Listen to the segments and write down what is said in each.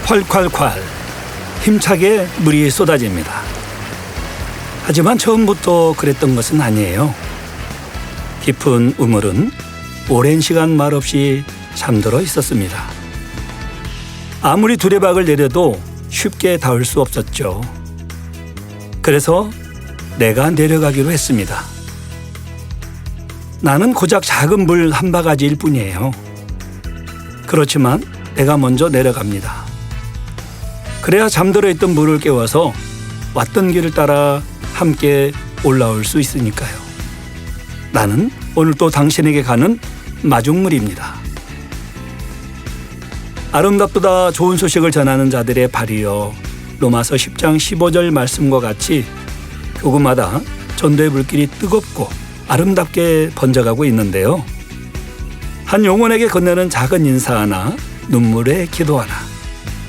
콸콸콸 힘차게 물이 쏟아집니다. 하지만 처음부터 그랬던 것은 아니에요. 깊은 우물은 오랜 시간 말없이 잠들어 있었습니다. 아무리 두레박을 내려도 쉽게 닿을 수 없었죠. 그래서 내가 내려가기로 했습니다. 나는 고작 작은 물 한 바가지일 뿐이에요. 그렇지만 내가 먼저 내려갑니다. 그래야 잠들어 있던 물을 깨워서 왔던 길을 따라 함께 올라올 수 있으니까요. 나는 오늘 또 당신에게 가는 마중물입니다. 아름답도다 좋은 소식을 전하는 자들의 발이여, 로마서 10장 15절 말씀과 같이 교구마다 전도의 불길이 뜨겁고 아름답게 번져가고 있는데요. 한 영혼에게 건네는 작은 인사 하나, 눈물의 기도 하나,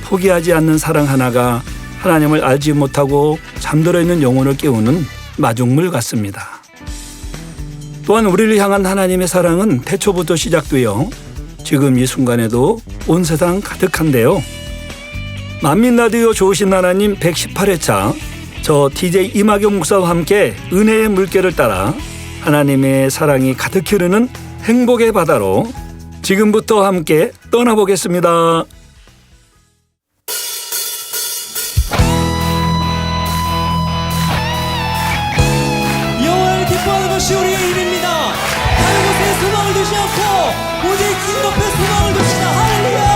포기하지 않는 사랑 하나가 하나님을 알지 못하고 잠들어 있는 영혼을 깨우는 마중물 같습니다. 또한 우리를 향한 하나님의 사랑은 태초부터 시작되어 지금 이 순간에도 온 세상 가득한데요. 만민라디오 좋으신 하나님 118회차, 저 DJ 이마경 목사와 함께 은혜의 물결을 따라 하나님의 사랑이 가득히 흐르는 행복의 바다로 지금부터 함께 떠나보겠습니다. 여호와를 기뻐하는 것이 우리의 일입니다. 다른 곳에 소망을 두지 않고 오직 주님 앞에 소망을 둡시다. 할렐루야.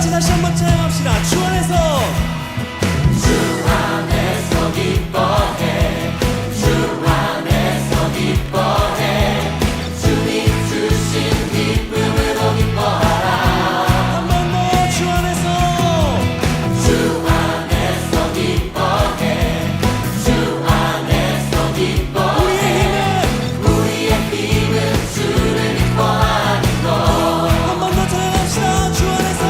다시 한번 찬양합시다. 주 안에서 기뻐해. 주 안에서 기뻐해. 주님 주신 기쁨으로 기뻐하라. 한 번 더 주 안에서 기뻐해. 주 안에서 기뻐해. 우리의 힘은 주를 기뻐하는 것. 한 번 더 찬양합시다. 주 안에서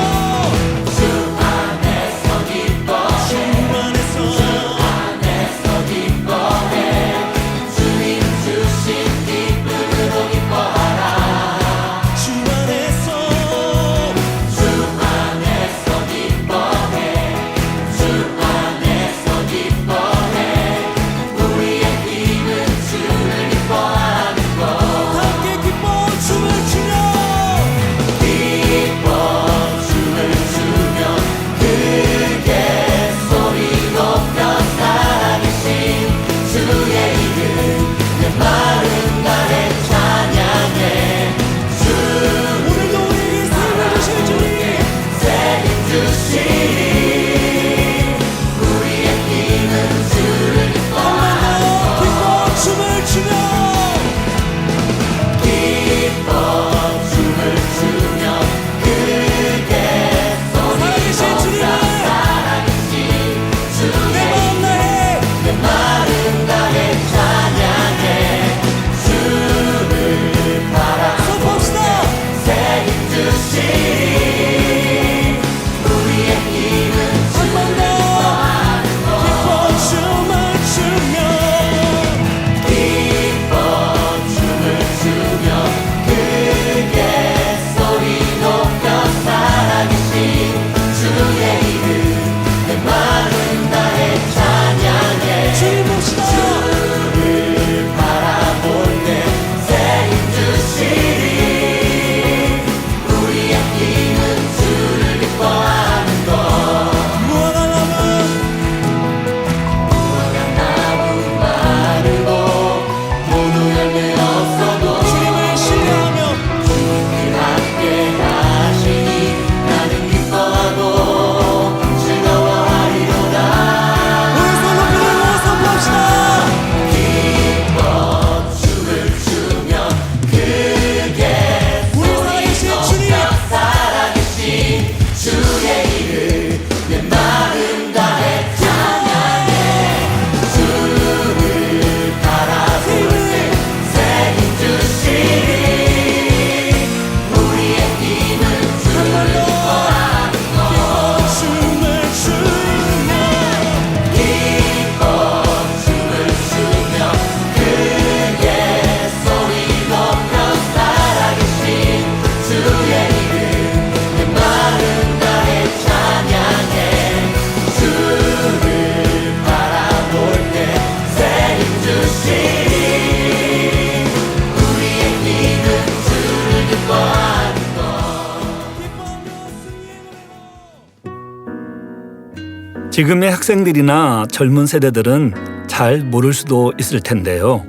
지금의 학생들이나 젊은 세대들은 잘 모를 수도 있을 텐데요.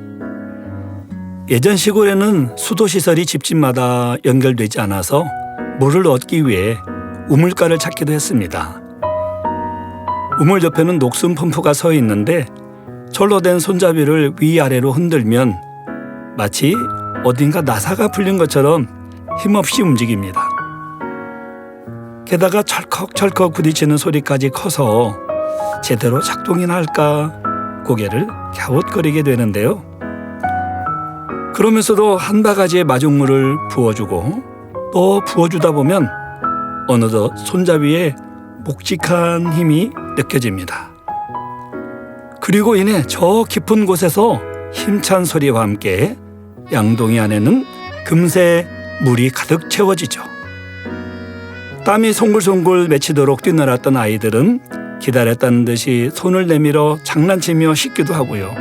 예전 시골에는 수도시설이 집집마다 연결되지 않아서 물을 얻기 위해 우물가를 찾기도 했습니다. 우물 옆에는 녹슨 펌프가 서 있는데 철로 된 손잡이를 위아래로 흔들면 마치 어딘가 나사가 풀린 것처럼 힘없이 움직입니다. 게다가 철컥철컥 부딪히는 소리까지 커서 제대로 작동이나 할까 고개를 갸웃거리게 되는데요. 그러면서도 한 바가지의 마중물을 부어주고 또 부어주다 보면 어느덧 손잡이에 묵직한 힘이 느껴집니다. 그리고 이내 저 깊은 곳에서 힘찬 소리와 함께 양동이 안에는 금세 물이 가득 채워지죠. 땀이 송글송글 맺히도록 뛰놀았던 아이들은 기다렸다는 듯이 손을 내밀어 장난치며 씻기도 하고요.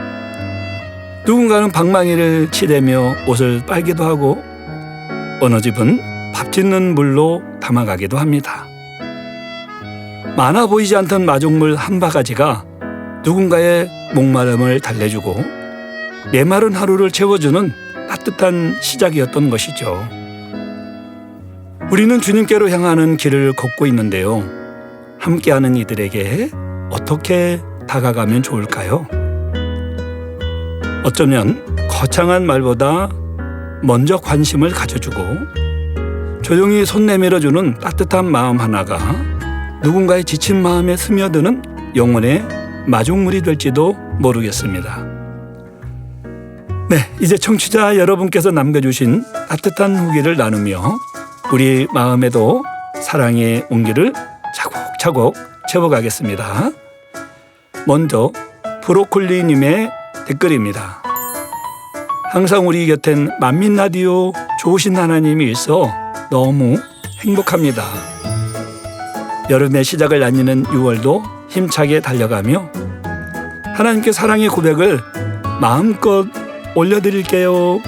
누군가는 방망이를 치대며 옷을 빨기도 하고 어느 집은 밥 짓는 물로 담아가기도 합니다. 많아 보이지 않던 마중물 한 바가지가 누군가의 목마름을 달래주고 메마른 하루를 채워주는 따뜻한 시작이었던 것이죠. 우리는 주님께로 향하는 길을 걷고 있는데요. 함께하는 이들에게 어떻게 다가가면 좋을까요? 어쩌면 거창한 말보다 먼저 관심을 가져주고 조용히 손 내밀어주는 따뜻한 마음 하나가 누군가의 지친 마음에 스며드는 영혼의 마중물이 될지도 모르겠습니다. 네, 이제 청취자 여러분께서 남겨주신 따뜻한 후기를 나누며 우리 마음에도 사랑의 온기를 차곡차곡 채워가겠습니다. 먼저 브로콜리님의 댓글입니다. 항상 우리 곁엔 만민라디오 좋으신 하나님이 있어 너무 행복합니다. 여름의 시작을 알리는 6월도 힘차게 달려가며 하나님께 사랑의 고백을 마음껏 올려드릴게요.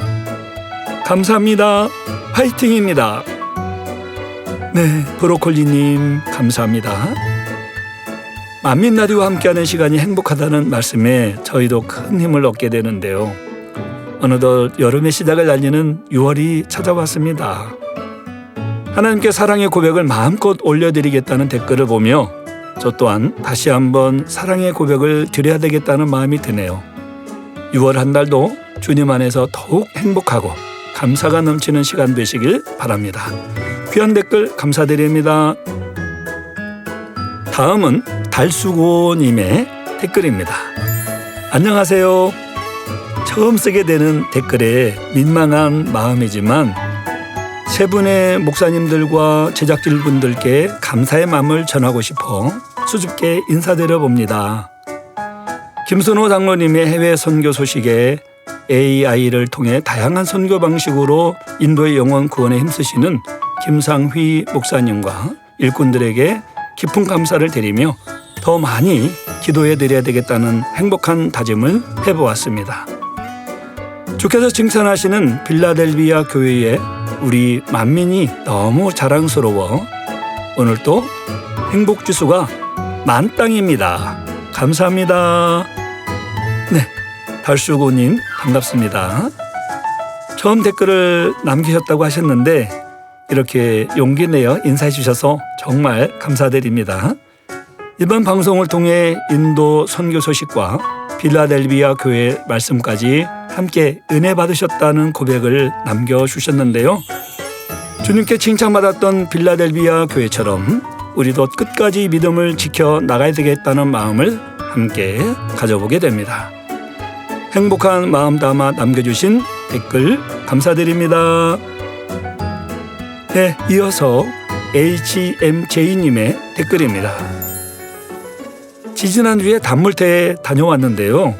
감사합니다. 화이팅입니다. 네, 브로콜리님 감사합니다. 만민라디오와 함께하는 시간이 행복하다는 말씀에 저희도 큰 힘을 얻게 되는데요. 어느덧 여름의 시작을 알리는 6월이 찾아왔습니다. 하나님께 사랑의 고백을 마음껏 올려드리겠다는 댓글을 보며 저 또한 다시 한번 사랑의 고백을 드려야 되겠다는 마음이 드네요. 6월 한 달도 주님 안에서 더욱 행복하고 감사가 넘치는 시간 되시길 바랍니다. 귀한 댓글 감사드립니다. 다음은 달수고님의 댓글입니다. 안녕하세요. 처음 쓰게 되는 댓글에 민망한 마음이지만 세 분의 목사님들과 제작진분들께 감사의 마음을 전하고 싶어 수줍게 인사드려 봅니다. 김순호 장로님의 해외 선교 소식에 AI를 통해 다양한 선교 방식으로 인도의 영혼 구원에 힘쓰시는 김상휘 목사님과 일꾼들에게 깊은 감사를 드리며 더 많이 기도해 드려야 되겠다는 행복한 다짐을 해보았습니다. 주께서 칭찬하시는 빌라델비아 교회의 우리 만민이 너무 자랑스러워 오늘도 행복지수가 만땅입니다. 감사합니다. 네, 달수고님 반갑습니다. 처음 댓글을 남기셨다고 하셨는데 이렇게 용기 내어 인사해 주셔서 정말 감사드립니다. 이번 방송을 통해 인도 선교 소식과 빌라델비아 교회 말씀까지 함께 은혜 받으셨다는 고백을 남겨주셨는데요. 주님께 칭찬받았던 빌라델비아 교회처럼 우리도 끝까지 믿음을 지켜 나가야 되겠다는 마음을 함께 가져보게 됩니다. 행복한 마음 담아 남겨주신 댓글 감사드립니다. 네, 이어서 HMJ님의 댓글입니다. 지지난주에 단물태에 다녀왔는데요.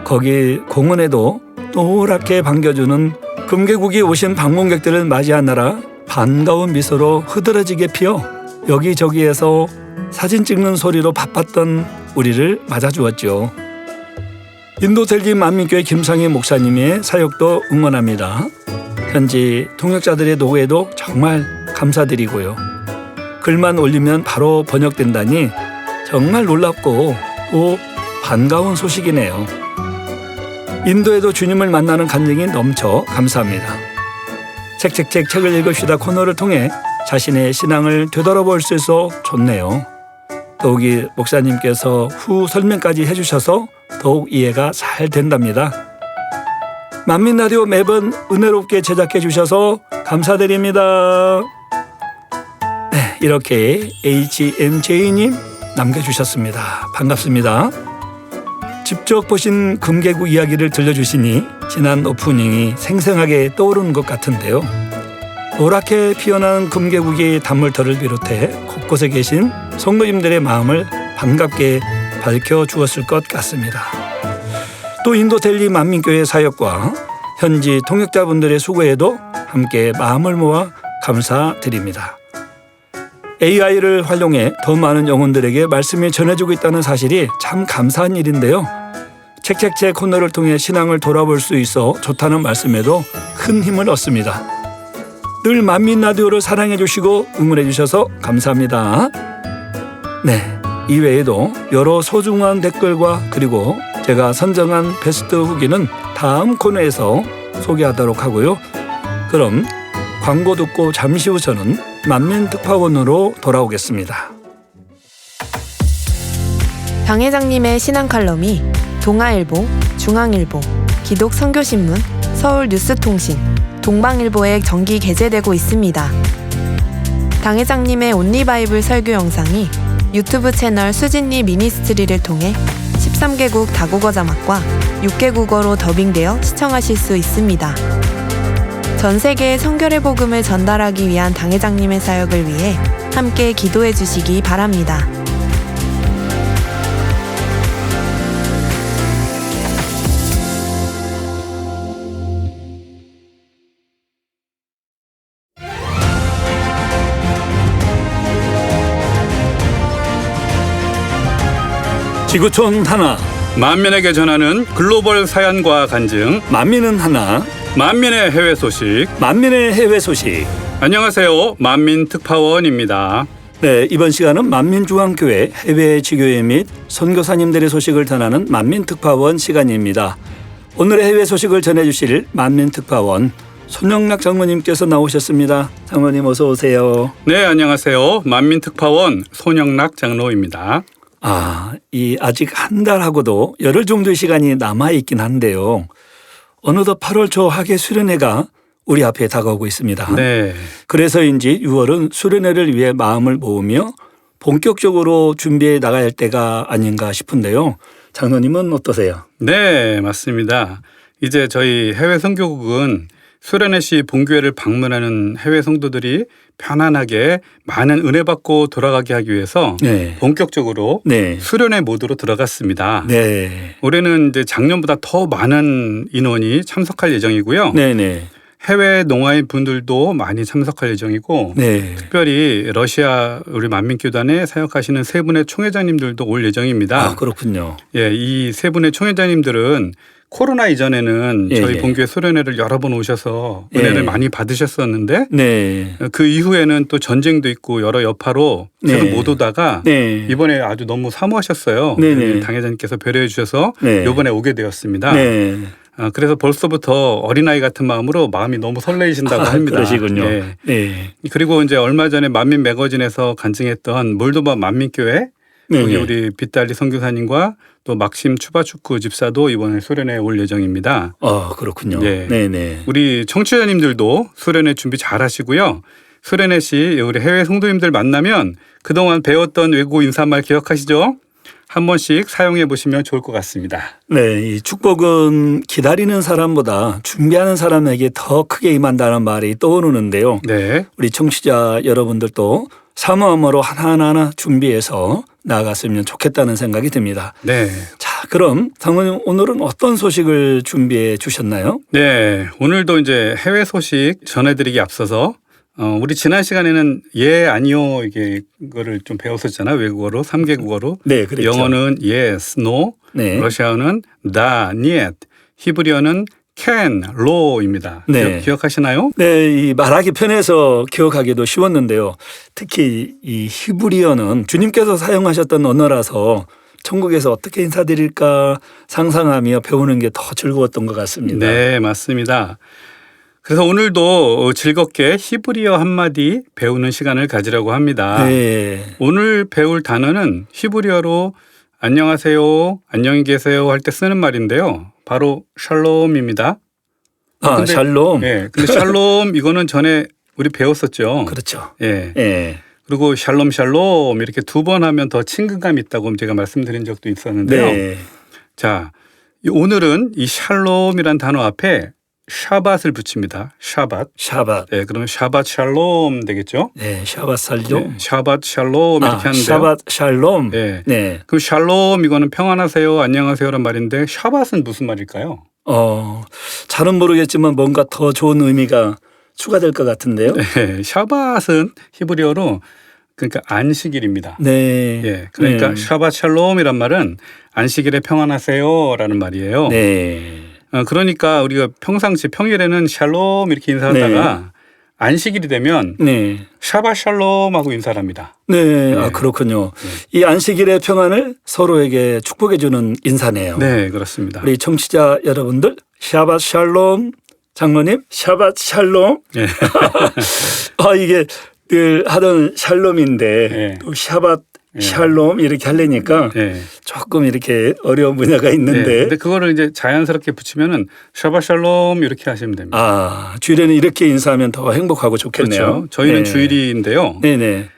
거기 공원에도 노랗게 반겨주는 금계국이 오신 방문객들을 맞이하느라 반가운 미소로 흐드러지게 피어 여기저기에서 사진 찍는 소리로 바빴던 우리를 맞아주었죠. 인도텔기 만민교회 김상희 목사님의 사역도 응원합니다. 현지 통역자들의 노고에도 정말 감사드리고요. 글만 올리면 바로 번역된다니 정말 놀랍고 또 반가운 소식이네요. 인도에도 주님을 만나는 감정이 넘쳐 감사합니다. 책을 읽읍시다 코너를 통해 자신의 신앙을 되돌아볼 수 있어 좋네요. 더욱이 목사님께서 후 설명까지 해주셔서 더욱 이해가 잘 된답니다. 만민라디오 매번 은혜롭게 제작해 주셔서 감사드립니다. 네, 이렇게 HMJ님 남겨주셨습니다. 반갑습니다. 직접 보신 금계국 이야기를 들려주시니 지난 오프닝이 생생하게 떠오르는 것 같은데요. 노랗게 피어난 금계국의 단물터를 비롯해 곳곳에 계신 성도님들의 마음을 반갑게 밝혀주었을 것 같습니다. 또 인도 델리 만민교회 사역과 현지 통역자분들의 수고에도 함께 마음을 모아 감사드립니다. AI를 활용해 더 많은 영혼들에게 말씀이 전해지고 있다는 사실이 참 감사한 일인데요. 책 코너를 통해 신앙을 돌아볼 수 있어 좋다는 말씀에도 큰 힘을 얻습니다. 늘 만민라디오를 사랑해 주시고 응원해 주셔서 감사합니다. 네, 이외에도 여러 소중한 댓글과 그리고 제가 선정한 베스트 후기는 다음 코너에서 소개하도록 하고요. 그럼 광고 듣고 잠시 후 저는 만민특파원으로 돌아오겠습니다. 당 회장님의 신앙 칼럼이 동아일보, 중앙일보, 기독선교신문, 서울뉴스통신, 동방일보에 정기 게재되고 있습니다. 당 회장님의 온리바이블 설교 영상이 유튜브 채널 수진리 미니스트리를 통해 13개국 다국어 자막과 6개 국어로 더빙되어 시청하실 수 있습니다. 전 세계에 성결의 복음을 전달하기 위한 당 회장님의 사역을 위해 함께 기도해 주시기 바랍니다. 지구촌 하나, 만민에게 전하는 글로벌 사연과 간증, 만민은 하나, 만민의 해외 소식. 만민의 해외 소식. 안녕하세요, 만민특파원입니다. 네, 이번 시간은 만민중앙교회 해외 지교회 및 선교사님들의 소식을 전하는 만민특파원 시간입니다. 오늘의 해외 소식을 전해주실 만민특파원 손영락 장로님께서 나오셨습니다. 장로님 어서 오세요. 네, 안녕하세요, 만민특파원 손영락 장로입니다. 아직 한 달하고도 열흘 정도의 시간이 남아있긴 한데요. 어느덧 8월 초 학예 수련회가 우리 앞에 다가오고 있습니다. 네, 그래서인지 6월은 수련회를 위해 마음을 모으며 본격적으로 준비해 나가야 할 때가 아닌가 싶은데요. 장로님은 어떠세요? 네, 맞습니다. 이제 저희 해외 선교국은 수련회 시 본교회를 방문하는 해외 성도들이 편안하게 많은 은혜 받고 돌아가게 하기 위해서 네. 본격적으로 네. 수련회 모드로 들어갔습니다. 네. 올해는 이제 작년보다 더 많은 인원이 참석할 예정이고요. 네네. 해외 농아인 분들도 많이 참석할 예정이고 네. 특별히 러시아 우리 만민교단에 사역하시는 세 분의 총회장님들도 올 예정입니다. 그렇군요. 예, 이 세 분의 총회장님들은 코로나 이전에는 예, 저희 예. 본교회 수련회를 여러 번 오셔서 은혜를 예. 많이 받으셨었는데 네. 그 이후에는 또 전쟁도 있고 여러 여파로 계속 네. 못 오다가 네. 이번에 아주 너무 사모하셨어요. 네네. 당회장님께서 배려해 주셔서 네. 이번에 오게 되었습니다. 네. 그래서 벌써부터 어린아이 같은 마음으로 마음이 너무 설레이신다고 합니다. 그러시군요. 예. 네. 그리고 이제 얼마 전에 만민 매거진에서 간증했던 몰도바 만민교회 거기 네. 우리 빗달리 선교사님과 또 막심 추바축구 집사도 이번에 수련회에 올 예정입니다. 그렇군요. 네. 네네. 우리 청취자님들도 수련회 준비 잘 하시고요. 수련회 시 우리 해외 성도님들 만나면 그동안 배웠던 외국어 인사말 기억하시죠? 한 번씩 사용해 보시면 좋을 것 같습니다. 네, 이 축복은 기다리는 사람보다 준비하는 사람에게 더 크게 임한다는 말이 떠오르는데요. 네. 우리 청취자 여러분들도 사모함으로 하나하나 준비해서 나아갔으면 좋겠다는 생각이 듭니다. 네. 자, 그럼 장로님 오늘은 어떤 소식을 준비해 주셨나요? 네. 오늘도 이제 해외 소식 전해드리기 앞서서 우리 지난 시간에는 예, 아니요 이거를 좀 배웠었잖아요. 외국어로 3개 국어로. 네, 그렇죠. 영어는 yes, no, 네. 러시아어는 da, niet, 히브리어는 캔, 로입니다. 네. 기억하시나요? 네, 이 말하기 편해서 기억하기도 쉬웠는데요. 특히 이 히브리어는 주님께서 사용하셨던 언어라서 천국에서 어떻게 인사드릴까 상상하며 배우는 게 더 즐거웠던 것 같습니다. 네, 맞습니다. 그래서 오늘도 즐겁게 히브리어 한마디 배우는 시간을 가지려고 합니다. 네. 오늘 배울 단어는 히브리어로 안녕하세요, 안녕히 계세요 할 때 쓰는 말인데요. 바로 샬롬입니다. 아, 근데- 샬롬. 예, 근데 샬롬 이거는 전에 우리 배웠었죠. 그렇죠. 예. 예. 그리고 샬롬 샬롬 이렇게 두 번 하면 더 친근감이 있다고 제가 말씀드린 적도 있었는데요. 네. 자, 오늘은 이 샬롬이란 단어 앞에 샤밧을 붙입니다. 샤밧. 샤밧. 네, 그러면 샤밧 샬롬 되겠죠? 네, 샤밧 샬롬. 네, 샤밧 샬롬 이렇게 하는데요. 샤밧 샬롬. 네. 네. 그 샬롬 이거는 평안하세요, 안녕하세요란 말인데 샤밧은 무슨 말일까요? 잘은 모르겠지만 뭔가 더 좋은 의미가 추가될 것 같은데요. 네, 샤밧은 히브리어로 그러니까 안식일입니다. 네. 예, 그러니까 샤밧 샬롬이란 말은 안식일에 평안하세요라는 말이에요. 네. 그러니까 우리가 평상시 평일에는 샬롬 이렇게 인사하다가 안식일이 되면 네. 샤밧 샬롬 하고 인사를 합니다. 네. 아, 그렇군요. 이 안식일의 평안을 서로에게 축복해 주는 인사네요. 네, 그렇습니다. 우리 청취자 여러분들 샤밧 샬롬. 장로님 샤밧 샬롬. 네. 아, 이게 늘 하던 샬롬인데 네. 또 샤밧 샬롬 이렇게 하려니까 네. 조금 이렇게 어려운 분야가 네. 있는데 근데 그거를 이제 자연스럽게 붙이면은 샤밧 샬롬 이렇게 하시면 됩니다. 아, 주일에는 이렇게 인사하면 더 행복하고 좋겠네요. 그렇죠. 저희는 네. 주일인데요. 네네.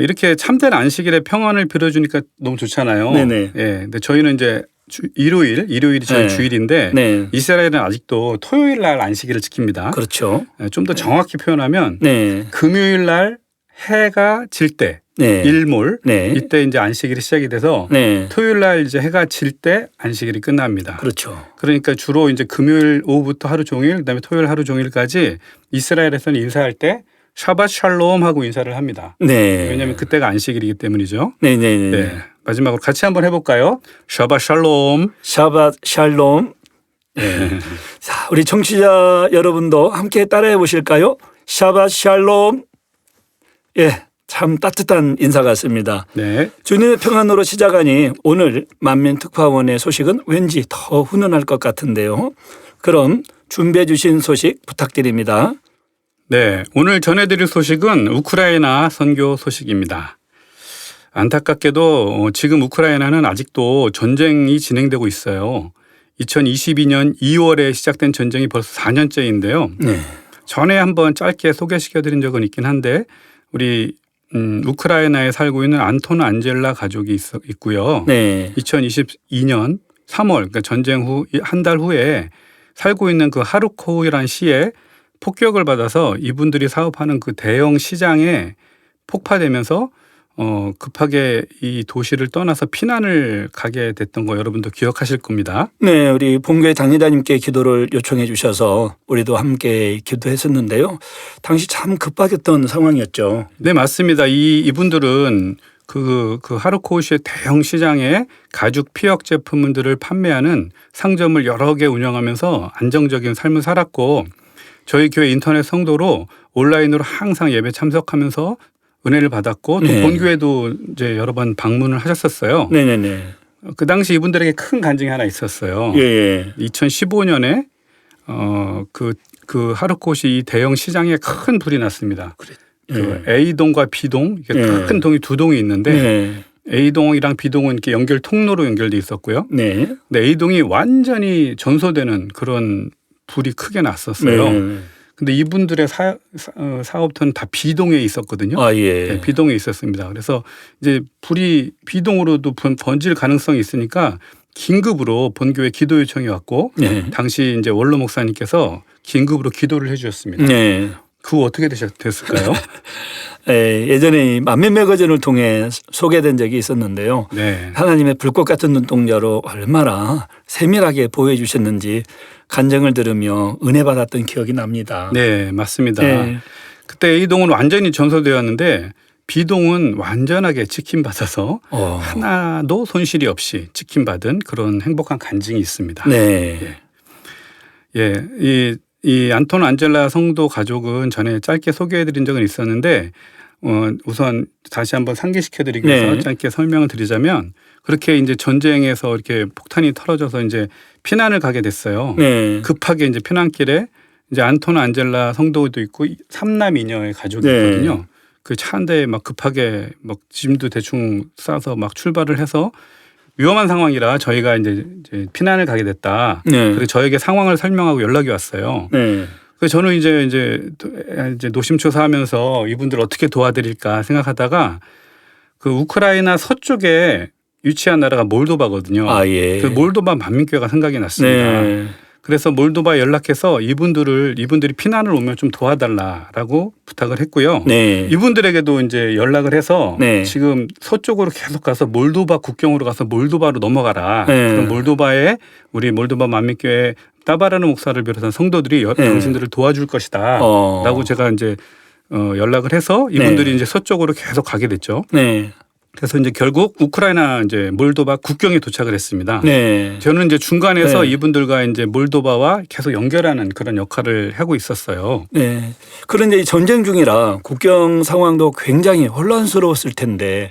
이렇게 참된 안식일에 평안을 빌어주니까 너무 좋잖아요. 네네. 예. 근데 저희는 이제 일요일이 저희 네. 주일인데 네. 이스라엘은 아직도 토요일 날 안식일을 지킵니다. 그렇죠. 좀 더 정확히 표현하면 네. 금요일 날 해가 질 때 네. 일몰 네. 이때 이제 안식일이 시작이 돼서 네. 토요일 날 이제 해가 질 때 안식일이 끝납니다. 그렇죠. 그러니까 주로 이제 금요일 오후부터 하루 종일 그다음에 토요일 하루 종일까지 이스라엘에서는 인사할 때 샤밧 샬롬 하고 인사를 합니다. 네. 왜냐하면 그때가 안식일이기 때문이죠. 네네네. 네. 마지막으로 같이 한번 해볼까요? 샤밧 샬롬. 샤밧 샬롬. 네. 자, 우리 청취자 여러분도 함께 따라해 보실까요? 샤밧 샬롬. 예, 참 따뜻한 인사 같습니다. 네. 주님의 평안으로 시작하니 오늘 만민특파원의 소식은 왠지 더 훈훈할 것 같은데요. 그럼 준비해 주신 소식 부탁드립니다. 네. 오늘 전해드릴 소식은 우크라이나 선교 소식입니다. 안타깝게도 지금 우크라이나는 아직도 전쟁이 진행되고 있어요. 2022년 2월에 시작된 전쟁이 벌써 4년째인데요. 네. 전에 한번 짧게 소개시켜드린 적은 있긴 한데 우리 우크라이나에 살고 있는 안톤 안젤라 가족이 있고요. 네. 2022년 3월 그러니까 전쟁 후 한 달 후에 살고 있는 그 하르코우라는 시에 폭격을 받아서 이분들이 사업하는 그 대형 시장에 폭파되면서 급하게 이 도시를 떠나서 피난을 가게 됐던 거 여러분도 기억하실 겁니다. 네, 우리 본교회 당회자님께 기도를 요청해 주셔서 우리도 함께 기도했었는데요. 당시 참 급박했던 상황이었죠. 네, 맞습니다. 이분들은 그 하르코우시의 대형 시장에 가죽 피혁 제품들을 판매하는 상점을 여러 개 운영하면서 안정적인 삶을 살았고 저희 교회 인터넷 성도로 온라인으로 항상 예배 참석하면서 은혜를 받았고 또 네. 본교회도 이제 여러 번 방문을 하셨었어요. 네네네. 그 당시 이분들에게 큰 간증이 하나 있었어요. 예. 2015년에 그 하르코시 이 대형 시장에 큰 불이 났습니다. 그 A동과 B동 이게 예. 큰 동이 두 동이 있는데 네. A동이랑 B동은 이렇게 연결 통로로 연결돼 있었고요. 네. 근데 A동이 완전히 전소되는 그런 불이 크게 났었어요. 네. 근데 이분들의 사업터는 다 B동에 있었거든요. 아, 예. 네, B동에 있었습니다. 그래서 이제 불이 B동으로도 번질 가능성이 있으니까 긴급으로 본교회 기도 요청이 왔고 네. 당시 이제 원로 목사님께서 긴급으로 기도를 해주셨습니다. 네. 그거 어떻게 됐을까요? 예전에 이 만민매거진을 통해 소개된 적이 있었는데요. 네. 하나님의 불꽃 같은 눈동자로 얼마나 세밀하게 보호해 주셨는지 간증을 들으며 은혜 받았던 기억이 납니다. 네, 맞습니다. 네. 그때 A동은 완전히 전소되었는데 B동은 완전하게 지킴받아서 하나도 손실이 없이 지킴받은 그런 행복한 간증이 있습니다. 네. 예, 이 안톤 안젤라 성도 가족은 전에 짧게 소개해드린 적은 있었는데 우선 다시 한번 상기시켜드리기 위해서 네. 짧게 설명을 드리자면 그렇게 이제 전쟁에서 이렇게 폭탄이 터져서 이제 피난을 가게 됐어요. 네. 급하게 이제 피난길에 이제 안톤 안젤라 성도도 있고 3남 2녀의 가족이 네. 있거든요. 그 차 한 대에 막 급하게 막 짐도 대충 싸서 막 출발을 해서 위험한 상황이라 저희가 이제 피난을 가게 됐다. 네. 그리고 저에게 상황을 설명하고 연락이 왔어요. 네. 그래서 저는 이제 노심초사하면서 이분들 어떻게 도와드릴까 생각하다가 그 우크라이나 서쪽에 위치한 나라가 몰도바거든요. 아, 예. 그 몰도바 만민교회가 생각이 났습니다. 네. 그래서 몰도바에 연락해서 이분들이 피난을 오면 좀 도와달라라고 부탁을 했고요. 네. 이분들에게도 이제 연락을 해서 네. 지금 서쪽으로 계속 가서 몰도바 국경으로 가서 몰도바로 넘어가라. 네. 그럼 몰도바에 우리 몰도바 만민교회 따바라는 목사를 비롯한 성도들이 네. 당신들을 도와줄 것이다. 라고 제가 이제 연락을 해서 이분들이 네. 이제 서쪽으로 계속 가게 됐죠. 네. 그래서 이제 결국 우크라이나 이제 몰도바 국경에 도착을 했습니다. 네. 저는 이제 중간에서 네. 이분들과 이제 몰도바와 계속 연결하는 그런 역할을 하고 있었어요. 네. 그런데 이 전쟁 중이라 국경 상황도 굉장히 혼란스러웠을 텐데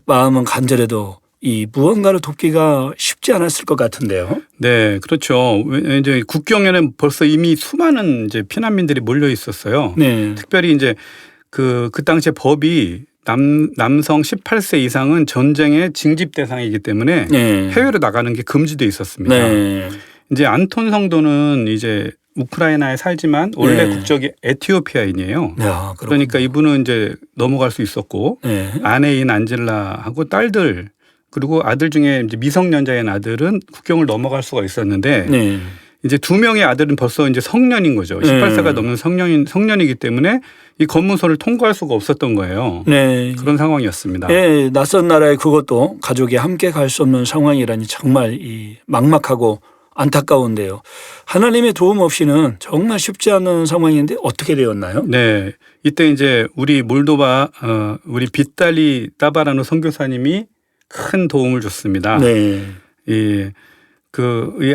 마음은 간절해도 이 무언가를 돕기가 쉽지 않았을 것 같은데요. 네, 그렇죠. 이제 국경에는 벌써 이미 수많은 이제 피난민들이 몰려 있었어요. 네. 특별히 이제 그 당시에 법이 남성 18세 이상은 전쟁의 징집 대상이기 때문에 네. 해외로 나가는 게 금지돼 있었습니다. 네. 이제 안톤 성도는 이제 우크라이나에 살지만 원래 네. 국적이 에티오피아인이에요. 야, 그러니까 이분은 이제 넘어갈 수 있었고 네. 아내인 안젤라하고 딸들 그리고 아들 중에 이제 미성년자인 아들은 국경을 넘어갈 수가 있었는데 네. 이제 2명의 아들은 벌써 이제 성년인 거죠. 18세가 넘는 성년이기 때문에 이 검문소를 통과할 수가 없었던 거예요. 네. 그런 상황이었습니다. 네, 낯선 나라에 그것도 가족이 함께 갈 수 없는 상황이라니 정말 이 막막하고 안타까운데요. 하나님의 도움 없이는 정말 쉽지 않은 상황인데 어떻게 되었나요? 네, 이때 이제 우리 몰도바 우리 빗달리 따바라노 선교사님이 큰 도움을 줬습니다. 네. 이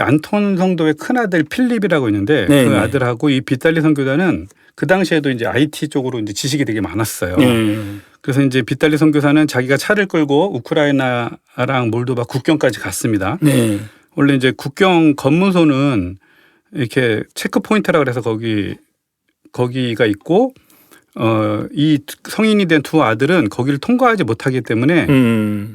안톤 성도의 큰 아들 필립이라고 있는데 네, 그 네. 아들하고 이 빗달리 선교사는 그 당시에도 이제 IT 쪽으로 이제 지식이 되게 많았어요. 네. 그래서 이제 빗달리 선교사는 자기가 차를 끌고 우크라이나랑 몰도바 국경까지 갔습니다. 네. 원래 이제 국경 검문소는 이렇게 체크 포인트라 그래서 거기가 있고 이 성인이 된 두 아들은 거기를 통과하지 못하기 때문에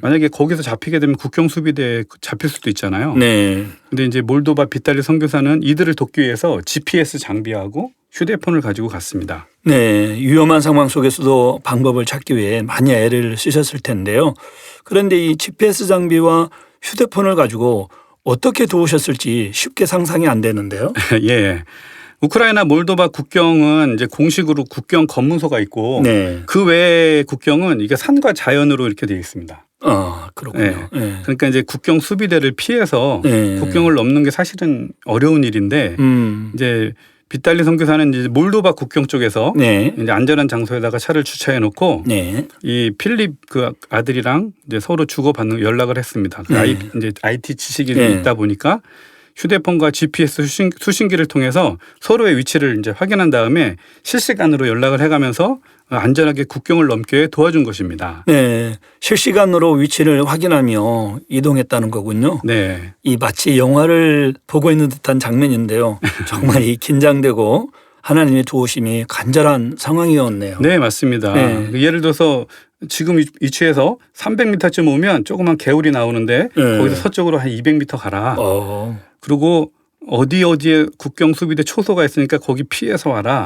만약에 거기서 잡히게 되면 국경 수비대에 잡힐 수도 있잖아요. 네. 근데 이제 몰도바 빗달리 선교사는 이들을 돕기 위해서 GPS 장비하고 휴대폰을 가지고 갔습니다. 네. 위험한 상황 속에서도 방법을 찾기 위해 많이 애를 쓰셨을 텐데요. 그런데 이 GPS 장비와 휴대폰을 가지고 어떻게 도우셨을지 쉽게 상상이 안 되는데요. 예. 우크라이나 몰도바 국경은 이제 공식으로 국경 검문소가 있고 네. 그 외의 국경은 이게 산과 자연으로 이렇게 되어 있습니다. 그렇군요. 네. 네. 그러니까 이제 국경 수비대를 피해서 네. 국경을 넘는 게 사실은 어려운 일인데 이제 빗달리 선교사는 이제 몰도바 국경 쪽에서 네. 이제 안전한 장소에다가 차를 주차해 놓고 네. 이 필립 그 아들이랑 이제 서로 주고받는 연락을 했습니다. 네. 이제 IT 지식이 네. 있다 보니까 휴대폰과 GPS 수신기를 통해서 서로의 위치를 이제 확인한 다음에 실시간으로 연락을 해가면서 안전하게 국경을 넘게 도와준 것입니다. 네. 실시간으로 위치를 확인하며 이동했다는 거군요. 네. 이 마치 영화를 보고 있는 듯한 장면인데요. 정말 이 긴장되고 하나님의 도우심이 간절한 상황이었네요. 네, 맞습니다. 네. 예를 들어서 지금 위치에서 300m쯤 오면 조그만 개울이 나오는데 네. 거기서 서쪽으로 한 200m 가라. 그리고 어디에 국경 수비대 초소가 있으니까 거기 피해서 와라.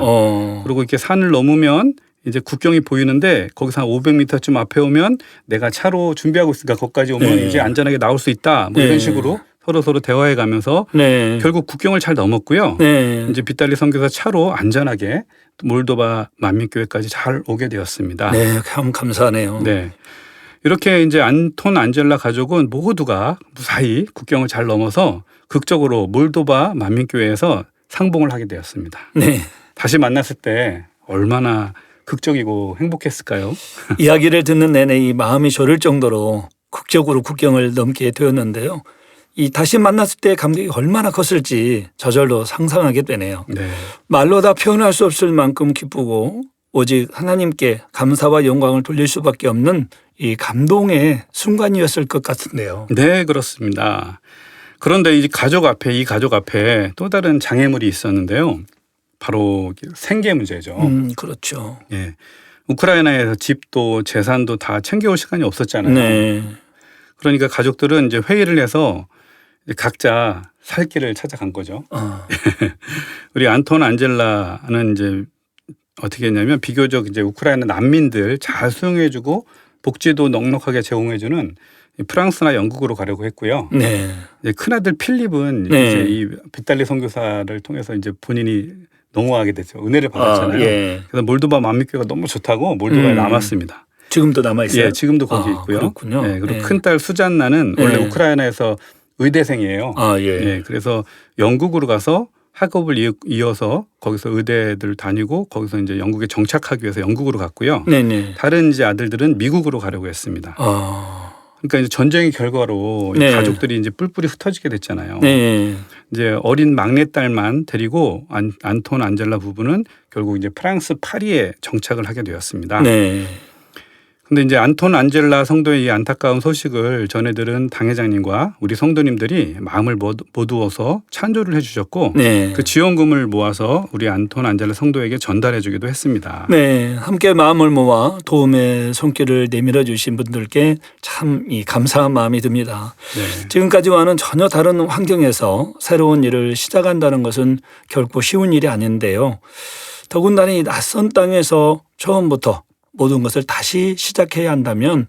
그리고 이렇게 산을 넘으면 이제 국경이 보이는데 거기서 한 500m쯤 앞에 오면 내가 차로 준비하고 있으니까 거기까지 오면 네. 이제 안전하게 나올 수 있다. 뭐 네. 이런 식으로 서로 대화해 가면서 네. 결국 국경을 잘 넘었고요. 네. 이제 빗달리 선교사 차로 안전하게 몰도바 만민교회까지 잘 오게 되었습니다. 네, 참 감사하네요. 네. 이렇게 이제 안톤 안젤라 가족은 모두가 무사히 국경을 잘 넘어서 극적으로 몰도바 만민교회에서 상봉을 하게 되었습니다. 네. 다시 만났을 때 얼마나 극적이고 행복했을까요? 이야기를 듣는 내내 이 마음이 저릴 정도로 극적으로 국경을 넘게 되었는데요. 이 다시 만났을 때 감격이 얼마나 컸을지 저절로 상상하게 되네요. 네. 말로 다 표현할 수 없을 만큼 기쁘고 오직 하나님께 감사와 영광을 돌릴 수밖에 없는 이 감동의 순간이었을 것 같은데요. 네, 그렇습니다. 그런데 이 가족 앞에 또 다른 장애물이 있었는데요. 바로 생계 문제죠. 그렇죠. 예. 우크라이나에서 집도 재산도 다 챙겨올 시간이 없었잖아요. 네. 그러니까 가족들은 이제 회의를 해서 이제 각자 살 길을 찾아간 거죠. 우리 안톤 안젤라는 이제 어떻게 했냐면 비교적 이제 우크라이나 난민들 잘 수용해주고 복지도 넉넉하게 제공해주는 프랑스나 영국으로 가려고 했고요. 네. 이제 큰아들 필립은 네. 이제 이 빗달리 선교사를 통해서 이제 본인이 농후하게 됐죠. 은혜를 받았잖아요. 예. 그래서 몰도바 만민교회가 너무 좋다고 몰도바에 남았습니다. 지금도 남아 있어요. 예, 지금도 거기 있고요. 그렇군요. 예, 그리고 예. 큰딸 수잔나는 원래 예. 우크라이나에서 의대생이에요. 예. 예, 그래서 영국으로 가서 학업을 이어서 거기서 의대들 다니고 거기서 이제 영국에 정착하기 위해서 영국으로 갔고요. 네네. 다른 이제 아들들은 미국으로 가려고 했습니다. 그러니까 이제 전쟁의 결과로 네. 가족들이 이제 뿔뿔이 흩어지게 됐잖아요. 네. 이제 어린 막내딸만 데리고 안톤 안젤라 부부는 결국 이제 프랑스 파리에 정착을 하게 되었습니다. 네. 근데 이제 안톤 안젤라 성도의 이 안타까운 소식을 전해들은 당회장님과 우리 성도님들이 마음을 모두어서 찬조를 해주셨고 네. 그 지원금을 모아서 우리 안톤 안젤라 성도에게 전달해주기도 했습니다. 네, 함께 마음을 모아 도움의 손길을 내밀어 주신 분들께 참 이 감사한 마음이 듭니다. 네. 지금까지와는 전혀 다른 환경에서 새로운 일을 시작한다는 것은 결코 쉬운 일이 아닌데요. 더군다나 이 낯선 땅에서 처음부터 모든 것을 다시 시작해야 한다면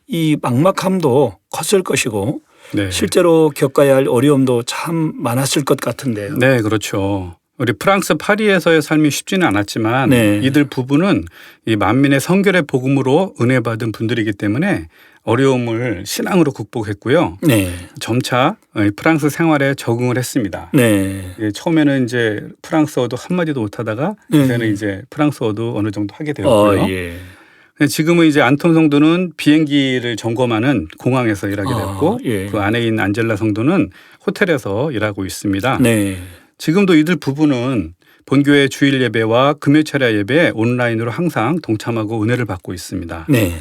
이 막막함도 컸을 것이고 네. 실제로 겪어야 할 어려움도 참 많았을 것 같은데요. 네, 그렇죠. 우리 프랑스 파리에서의 삶이 쉽지는 않았지만 네. 이들 부부는 이 만민의 성결의 복음으로 은혜 받은 분들이기 때문에 어려움을 신앙으로 극복했고요. 네. 점차 프랑스 생활에 적응을 했습니다. 네. 예, 처음에는 이제 프랑스어도 한마디도 못하다가 이제는 이제 프랑스어도 어느 정도 하게 되었고요. 예. 지금은 이제 안톤 성도는 비행기를 점검하는 공항에서 일하게 됐고 예. 그 아내인 안젤라 성도는 호텔에서 일하고 있습니다. 네. 지금도 이들 부부는 본교회 주일 예배와 금요철야 예배에 온라인으로 항상 동참하고 은혜를 받고 있습니다. 네.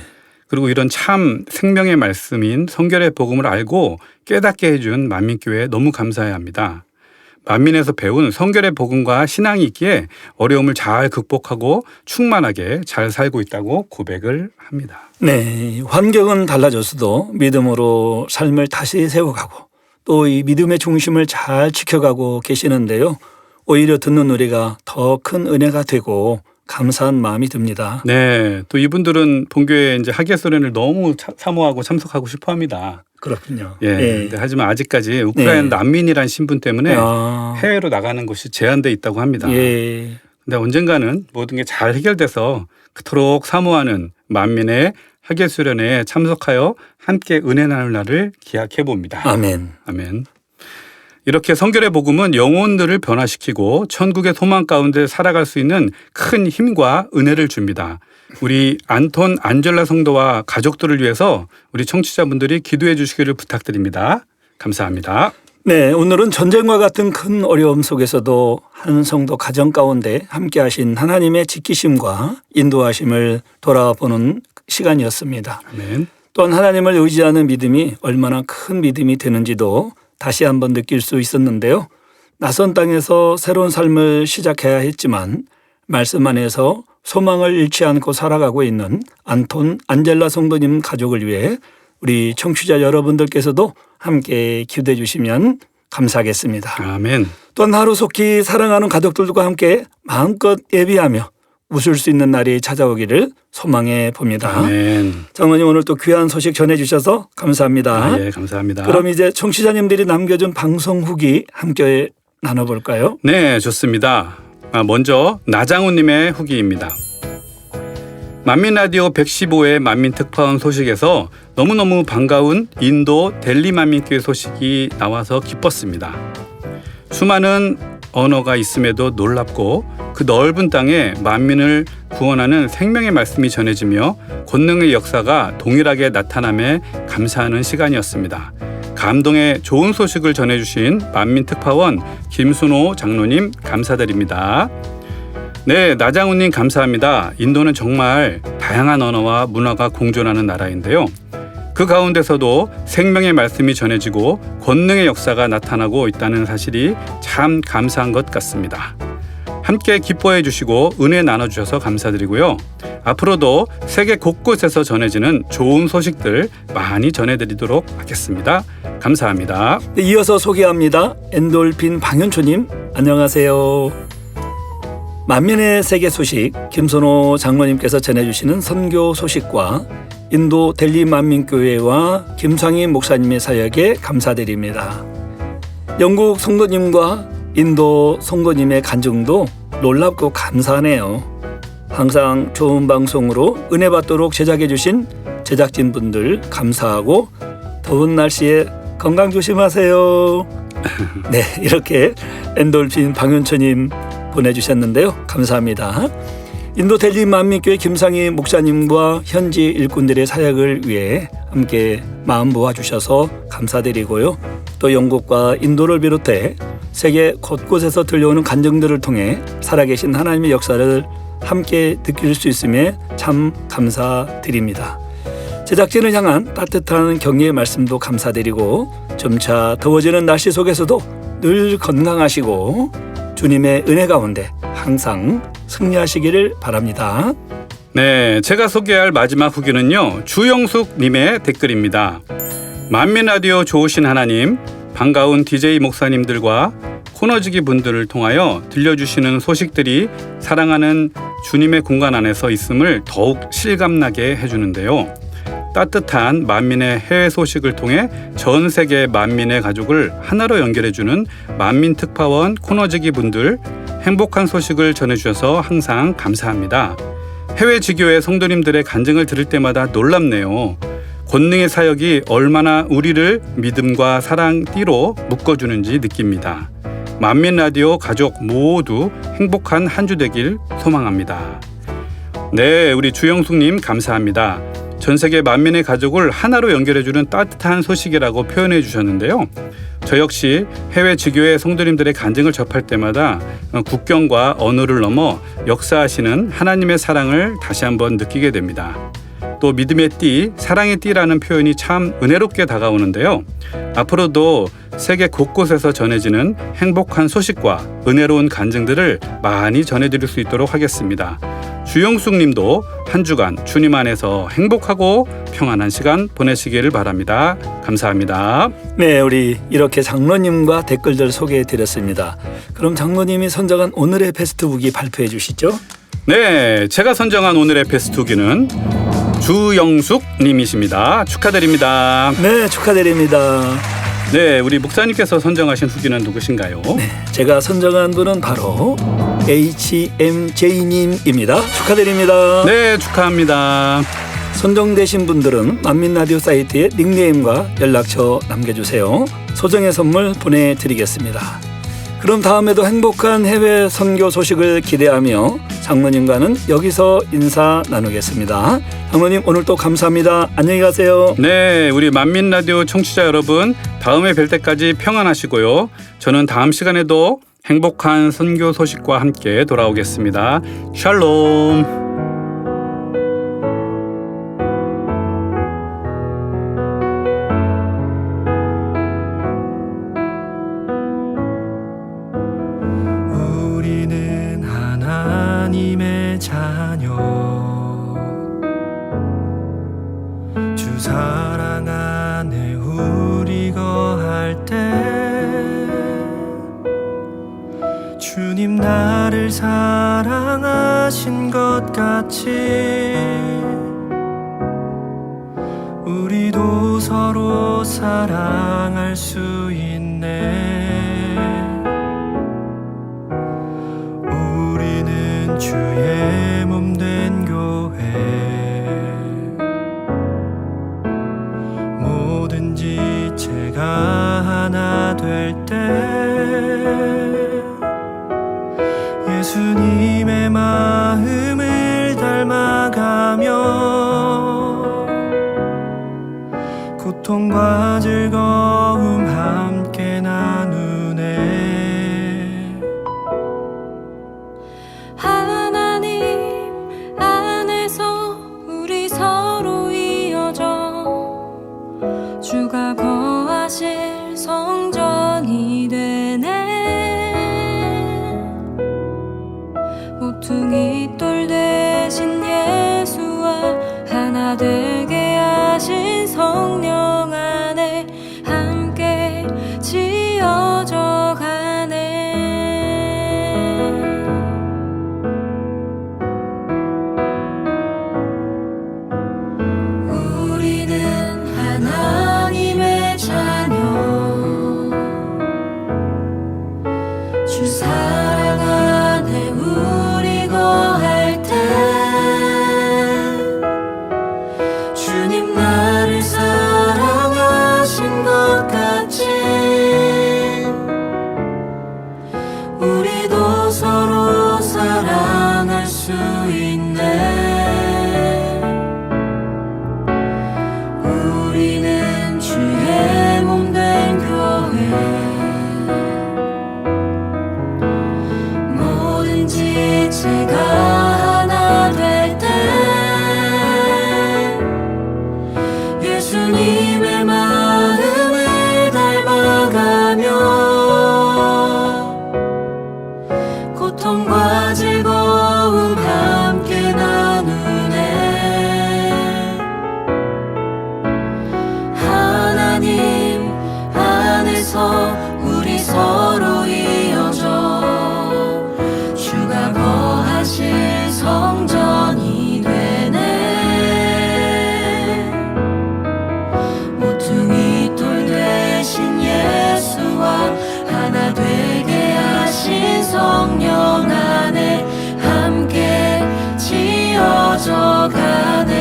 그리고 이런 참 생명의 말씀인 성결의 복음을 알고 깨닫게 해준 만민교회에 너무 감사해야 합니다. 만민에서 배운 성결의 복음과 신앙이 있기에 어려움을 잘 극복하고 충만하게 잘 살고 있다고 고백을 합니다. 네, 환경은 달라졌어도 믿음으로 삶을 다시 세워가고 또 이 믿음의 중심을 잘 지켜가고 계시는데요. 오히려 듣는 우리가 더 큰 은혜가 되고 감사한 마음이 듭니다. 네, 또 이분들은 본교회 이제 하계수련을 너무 사모하고 참석하고 싶어합니다. 그렇군요. 예. 근데 하지만 아직까지 우크라이나 네. 난민이란 신분 때문에 아, 해외로 나가는 것이 제한돼 있다고 합니다. 예. 근데 언젠가는 모든 게 잘 해결돼서 그토록 사모하는 만민의 하계수련에 참석하여 함께 은혜 나눌 날을 기약해 봅니다. 아멘. 아멘. 이렇게 성결의 복음은 영혼들을 변화시키고 천국의 소망 가운데 살아갈 수 있는 큰 힘과 은혜를 줍니다. 우리 안톤 안젤라 성도와 가족들을 위해서 우리 청취자분들이 기도해 주시기를 부탁드립니다. 감사합니다. 네, 오늘은 전쟁과 같은 큰 어려움 속에서도 한 성도 가정 가운데 함께 하신 하나님의 지키심과 인도하심을 돌아보는 시간이었습니다. 아멘. 또한 하나님을 의지하는 믿음이 얼마나 큰 믿음이 되는지도 다시 한번 느낄 수 있었는데요. 낯선 땅에서 새로운 삶을 시작해야 했지만 말씀 안에서 소망을 잃지 않고 살아가고 있는 안톤 안젤라 성도님 가족을 위해 우리 청취자 여러분들께서도 함께 기도해 주시면 감사하겠습니다. 아멘. 또한 하루속히 사랑하는 가족들과 함께 마음껏 예비하며 웃을 수 있는 날이 찾아오기를 소망해 봅니다. 아멘. 장로님 오늘 또 귀한 소식 전해주셔서 감사합니다. 예, 감사합니다. 그럼 이제 청취자님들이 남겨준 방송 후기 함께 나눠볼까요? 네, 좋습니다. 먼저 나장훈님의 후기입니다. 만민라디오 115회 만민특파원 소식에서 너무너무 반가운 인도 델리 만민교회 소식이 나와서 기뻤습니다. 수많은 언어가 있음에도 놀랍고 그 넓은 땅에 만민을 구원하는 생명의 말씀이 전해지며 권능의 역사가 동일하게 나타남에 감사하는 시간이었습니다. 감동의 좋은 소식을 전해주신 만민특파원 김순호 장로님 감사드립니다. 네, 나장훈님 감사합니다. 인도는 정말 다양한 언어와 문화가 공존하는 나라인데요. 그 가운데서도 생명의 말씀이 전해지고 권능의 역사가 나타나고 있다는 사실이 참 감사한 것 같습니다. 함께 기뻐해 주시고 은혜 나눠주셔서 감사드리고요. 앞으로도 세계 곳곳에서 전해지는 좋은 소식들 많이 전해드리도록 하겠습니다. 감사합니다. 네, 이어서 소개합니다. 엔돌핀 방윤초님 안녕하세요. 만민의 세계 소식 김선호 장로님께서 전해주시는 선교 소식과 인도 델리 만민교회와 김상희 목사님의 사역에 감사드립니다. 영국 성도님과 인도 성도님의 간증도 놀랍고 감사하네요. 항상 좋은 방송으로 은혜 받도록 제작해 주신 제작진분들 감사하고 더운 날씨에 건강 조심하세요. 네, 이렇게 엔돌핀 방윤초님 보내주셨는데요. 감사합니다. 인도 델리 만민교회 김상희 목사님과 현지 일꾼들의 사역을 위해 함께 마음 모아주셔서 감사드리고요. 또 영국과 인도를 비롯해 세계 곳곳에서 들려오는 간증들을 통해 살아계신 하나님의 역사를 함께 느낄 수 있음에 참 감사드립니다. 제작진을 향한 따뜻한 격려의 말씀도 감사드리고 점차 더워지는 날씨 속에서도 늘 건강하시고 주님의 은혜 가운데 항상 승리하시기를 바랍니다. 네, 제가 소개할 마지막 후기는요. 주영숙 님의 댓글입니다. 만민라디오 좋으신 하나님, 반가운 DJ 목사님들과 코너지기 분들을 통하여 들려주시는 소식들이 사랑하는 주님의 공간 안에서 있음을 더욱 실감나게 해주는데요. 따뜻한 만민의 해외 소식을 통해 전 세계 만민의 가족을 하나로 연결해주는 만민특파원 코너지기 분들, 행복한 소식을 전해주셔서 항상 감사합니다. 해외 지교회 성도님들의 간증을 들을 때마다 놀랍네요. 권능의 사역이 얼마나 우리를 믿음과 사랑 띠로 묶어주는지 느낍니다. 만민라디오 가족 모두 행복한 한 주 되길 소망합니다. 네, 우리 주영숙님 감사합니다. 전 세계 만민의 가족을 하나로 연결해주는 따뜻한 소식이라고 표현해 주셨는데요. 저 역시 해외 지교회 성도님들의 간증을 접할 때마다 국경과 언어를 넘어 역사하시는 하나님의 사랑을 다시 한번 느끼게 됩니다. 또 믿음의 띠, 사랑의 띠라는 표현이 참 은혜롭게 다가오는데요. 앞으로도 세계 곳곳에서 전해지는 행복한 소식과 은혜로운 간증들을 많이 전해드릴 수 있도록 하겠습니다. 주영숙 님도 한 주간 주님 안에서 행복하고 평안한 시간 보내시기를 바랍니다. 감사합니다. 네, 우리 이렇게 장로님과 댓글들 소개해 드렸습니다. 그럼 장로님이 선정한 오늘의 베스트 후기 발표해 주시죠. 네, 제가 선정한 오늘의 베스트 후기는 주영숙 님이십니다. 축하드립니다. 네, 축하드립니다. 네, 우리 목사님께서 선정하신 후기는 누구신가요? 네, 제가 선정한 분은 바로 HMJ님입니다. 축하드립니다. 네, 축하합니다. 선정되신 분들은 만민라디오 사이트에 닉네임과 연락처 남겨주세요. 소정의 선물 보내드리겠습니다. 그럼 다음에도 행복한 해외 선교 소식을 기대하며 장로님과는 여기서 인사 나누겠습니다. 장로님 오늘 또 감사합니다. 안녕히 가세요. 네, 우리 만민라디오 청취자 여러분, 다음에 뵐 때까지 평안하시고요. 저는 다음 시간에도 행복한 선교 소식과 함께 돌아오겠습니다. 샬롬. 우리는 하나님의 자녀, 주 사랑 안에 우리 거할 때 주님 나를 사랑하신 것 같이 우리도 서로 사랑할 수 있네. 우리는 주의 몸 된 교회, 모든 지체가 하나 될 때 예수님의 마음을 닮아가며 고통과 즐거움 하나 되게 하신 성령 안에 함께 지어져 가네. 우리는 하나님의 자녀, 주 사랑 안에 우리 거할 때 주님 나를 사랑하신 것 같이 우리도 서로 사랑할 수 있네. 우리는 주의 몸 된 교회, 뭐든지 제가 하나 될 때 예수님의 마음을 닮아가며 고통과 즐거움 함께 나누네. 하나님 안에서 우리 서로 이어져 주가 거하실 성전이 되네. 모퉁이 돌 되신 예수와 하나 되게 하신 성령 안에 함께 지어져 가네.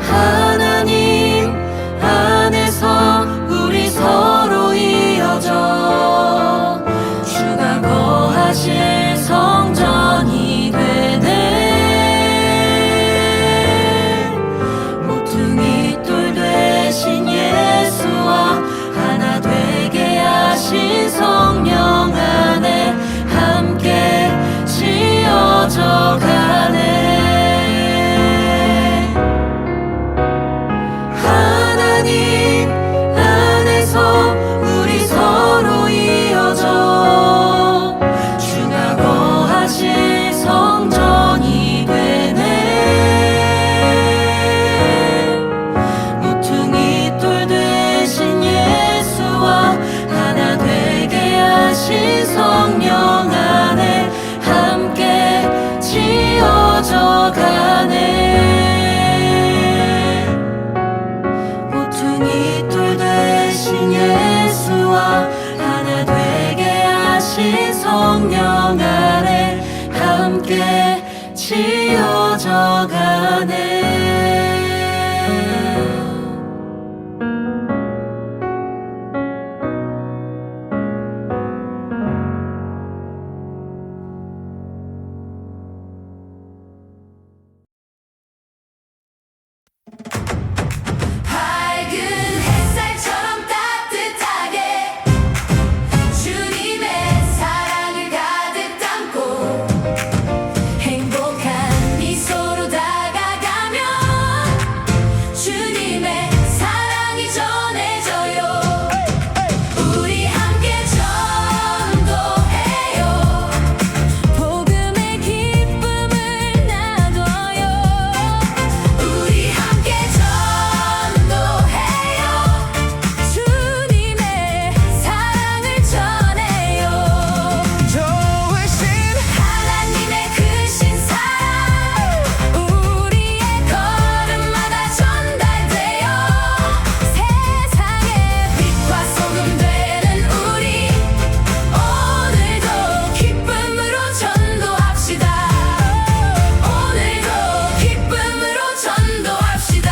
하나님 안에서 우리 서로 이어져 주가 거하실 성전이 되네. 모퉁이 돌 되신 예수와 하나 되게 하신 성령 안에 함께 지어져 가네. 하나님 안에서 우리 서로 이어져 주가 거하실 성전이 되네. 모퉁이 돌 되신 예수와 하나 되게 하신 성령 안에 함께 지어져 가네. 모퉁이 돌 되신 예수와 하나 되게 하신 성령 안에 함께 지어져 가네. 밝은 햇살처럼 따뜻하게 주님의 사랑을 가득 담고 행복한 미소로 다가가면 주님의 사랑이 전해져요. 우리 함께 전도해요. 복음의 기쁨을 나눠요. 우리 함께 전도해요. 주님의 사랑을 전해요. 하나님의 크신 사랑 우리의 걸음마다 전달돼요. 세상에 빛과 소금 되는 우리 오늘도 기쁨으로 전도합시다. 오늘도 기쁨으로 전도합시다.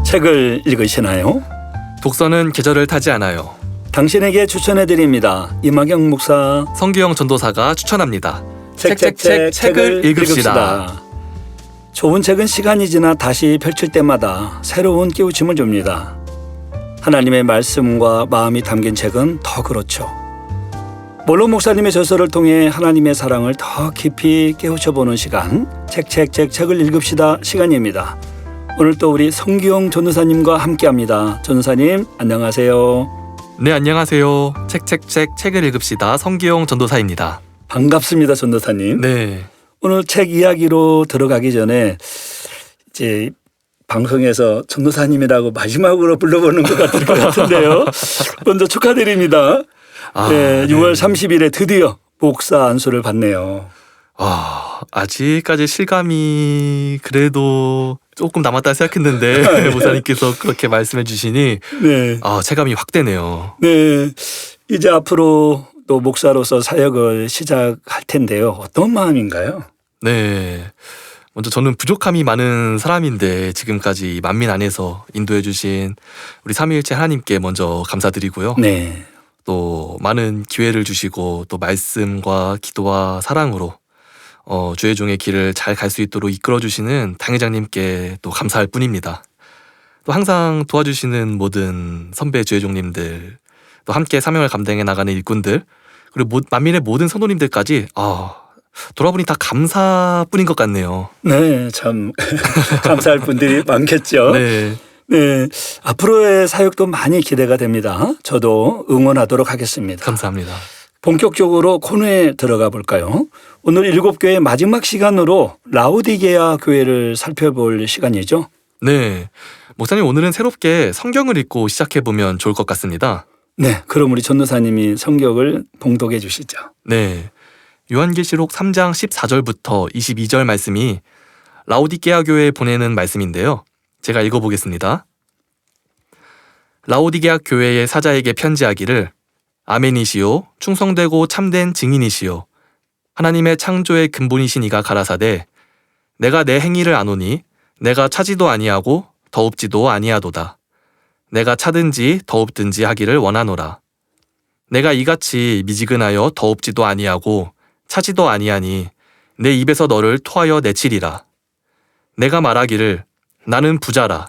책을 읽으시나요? 독서는 계절을 타지 않아요. 당신에게 추천해드립니다. 이마경 목사. 성규영 전도사가 추천합니다. 책을 읽읍시다. 좋은 책은 시간이 지나 다시 펼칠 때마다 새로운 깨우침을 줍니다. 하나님의 말씀과 마음이 담긴 책은 더 그렇죠. 몰로 목사님의 저서를 통해 하나님의 사랑을 더 깊이 깨우쳐보는 시간, 책을 읽읍시다 시간입니다. 오늘 또 우리 성기용 전도사님과 함께합니다. 전도사님 안녕하세요. 네, 안녕하세요. 책을 읽읍시다. 성기용 전도사입니다. 반갑습니다, 전도사님. 네. 오늘 책 이야기로 들어가기 전에 이제 방송에서 전도사님이라고 마지막으로 불러보는 것 같을 것 같은데요. 먼저 축하드립니다. 네, 6월 30일에 드디어 목사 안수를 받네요. 아직까지 실감이 그래도 조금 남았다 생각했는데 목사님께서 그렇게 말씀해 주시니 네. 체감이 확 되네요. 네. 이제 앞으로 또 목사로서 사역을 시작할 텐데요. 어떤 마음인가요? 네. 먼저 저는 부족함이 많은 사람인데 지금까지 만민 안에서 인도해 주신 우리 삼위일체 하나님께 먼저 감사드리고요. 네. 또 많은 기회를 주시고 또 말씀과 기도와 사랑으로 주의 종의 길을 잘 갈 수 있도록 이끌어 주시는 당회장님께 또 감사할 뿐입니다. 또 항상 도와주시는 모든 선배 주의 종님들, 또 함께 사명을 감당해 나가는 일꾼들, 그리고 만민의 모든 성도님들까지 돌아보니 다 감사뿐인 것 같네요. 네, 참 감사할 분들이 많겠죠. 네. 네, 앞으로의 사역도 많이 기대가 됩니다. 저도 응원하도록 하겠습니다. 감사합니다. 본격적으로 코너에 들어가 볼까요? 오늘 7교회 마지막 시간으로 라오디게아 교회를 살펴볼 시간이죠. 네. 목사님, 오늘은 새롭게 성경을 읽고 시작해보면 좋을 것 같습니다. 네, 그럼 우리 전도사님이 성경을 봉독해 주시죠. 네. 요한계시록 3장 14절부터 22절 말씀이 라오디게아 교회에 보내는 말씀인데요. 제가 읽어보겠습니다. 라오디게아 교회의 사자에게 편지하기를 아멘이시요 충성되고 참된 증인이시요 하나님의 창조의 근본이신 이가 가라사대 내가 내 행위를 아노니 내가 차지도 아니하고 더웁지도 아니하도다. 내가 차든지 더웁든지 하기를 원하노라. 내가 이같이 미지근하여 더웁지도 아니하고 차지도 아니하니 내 입에서 너를 토하여 내치리라. 내가 말하기를 나는 부자라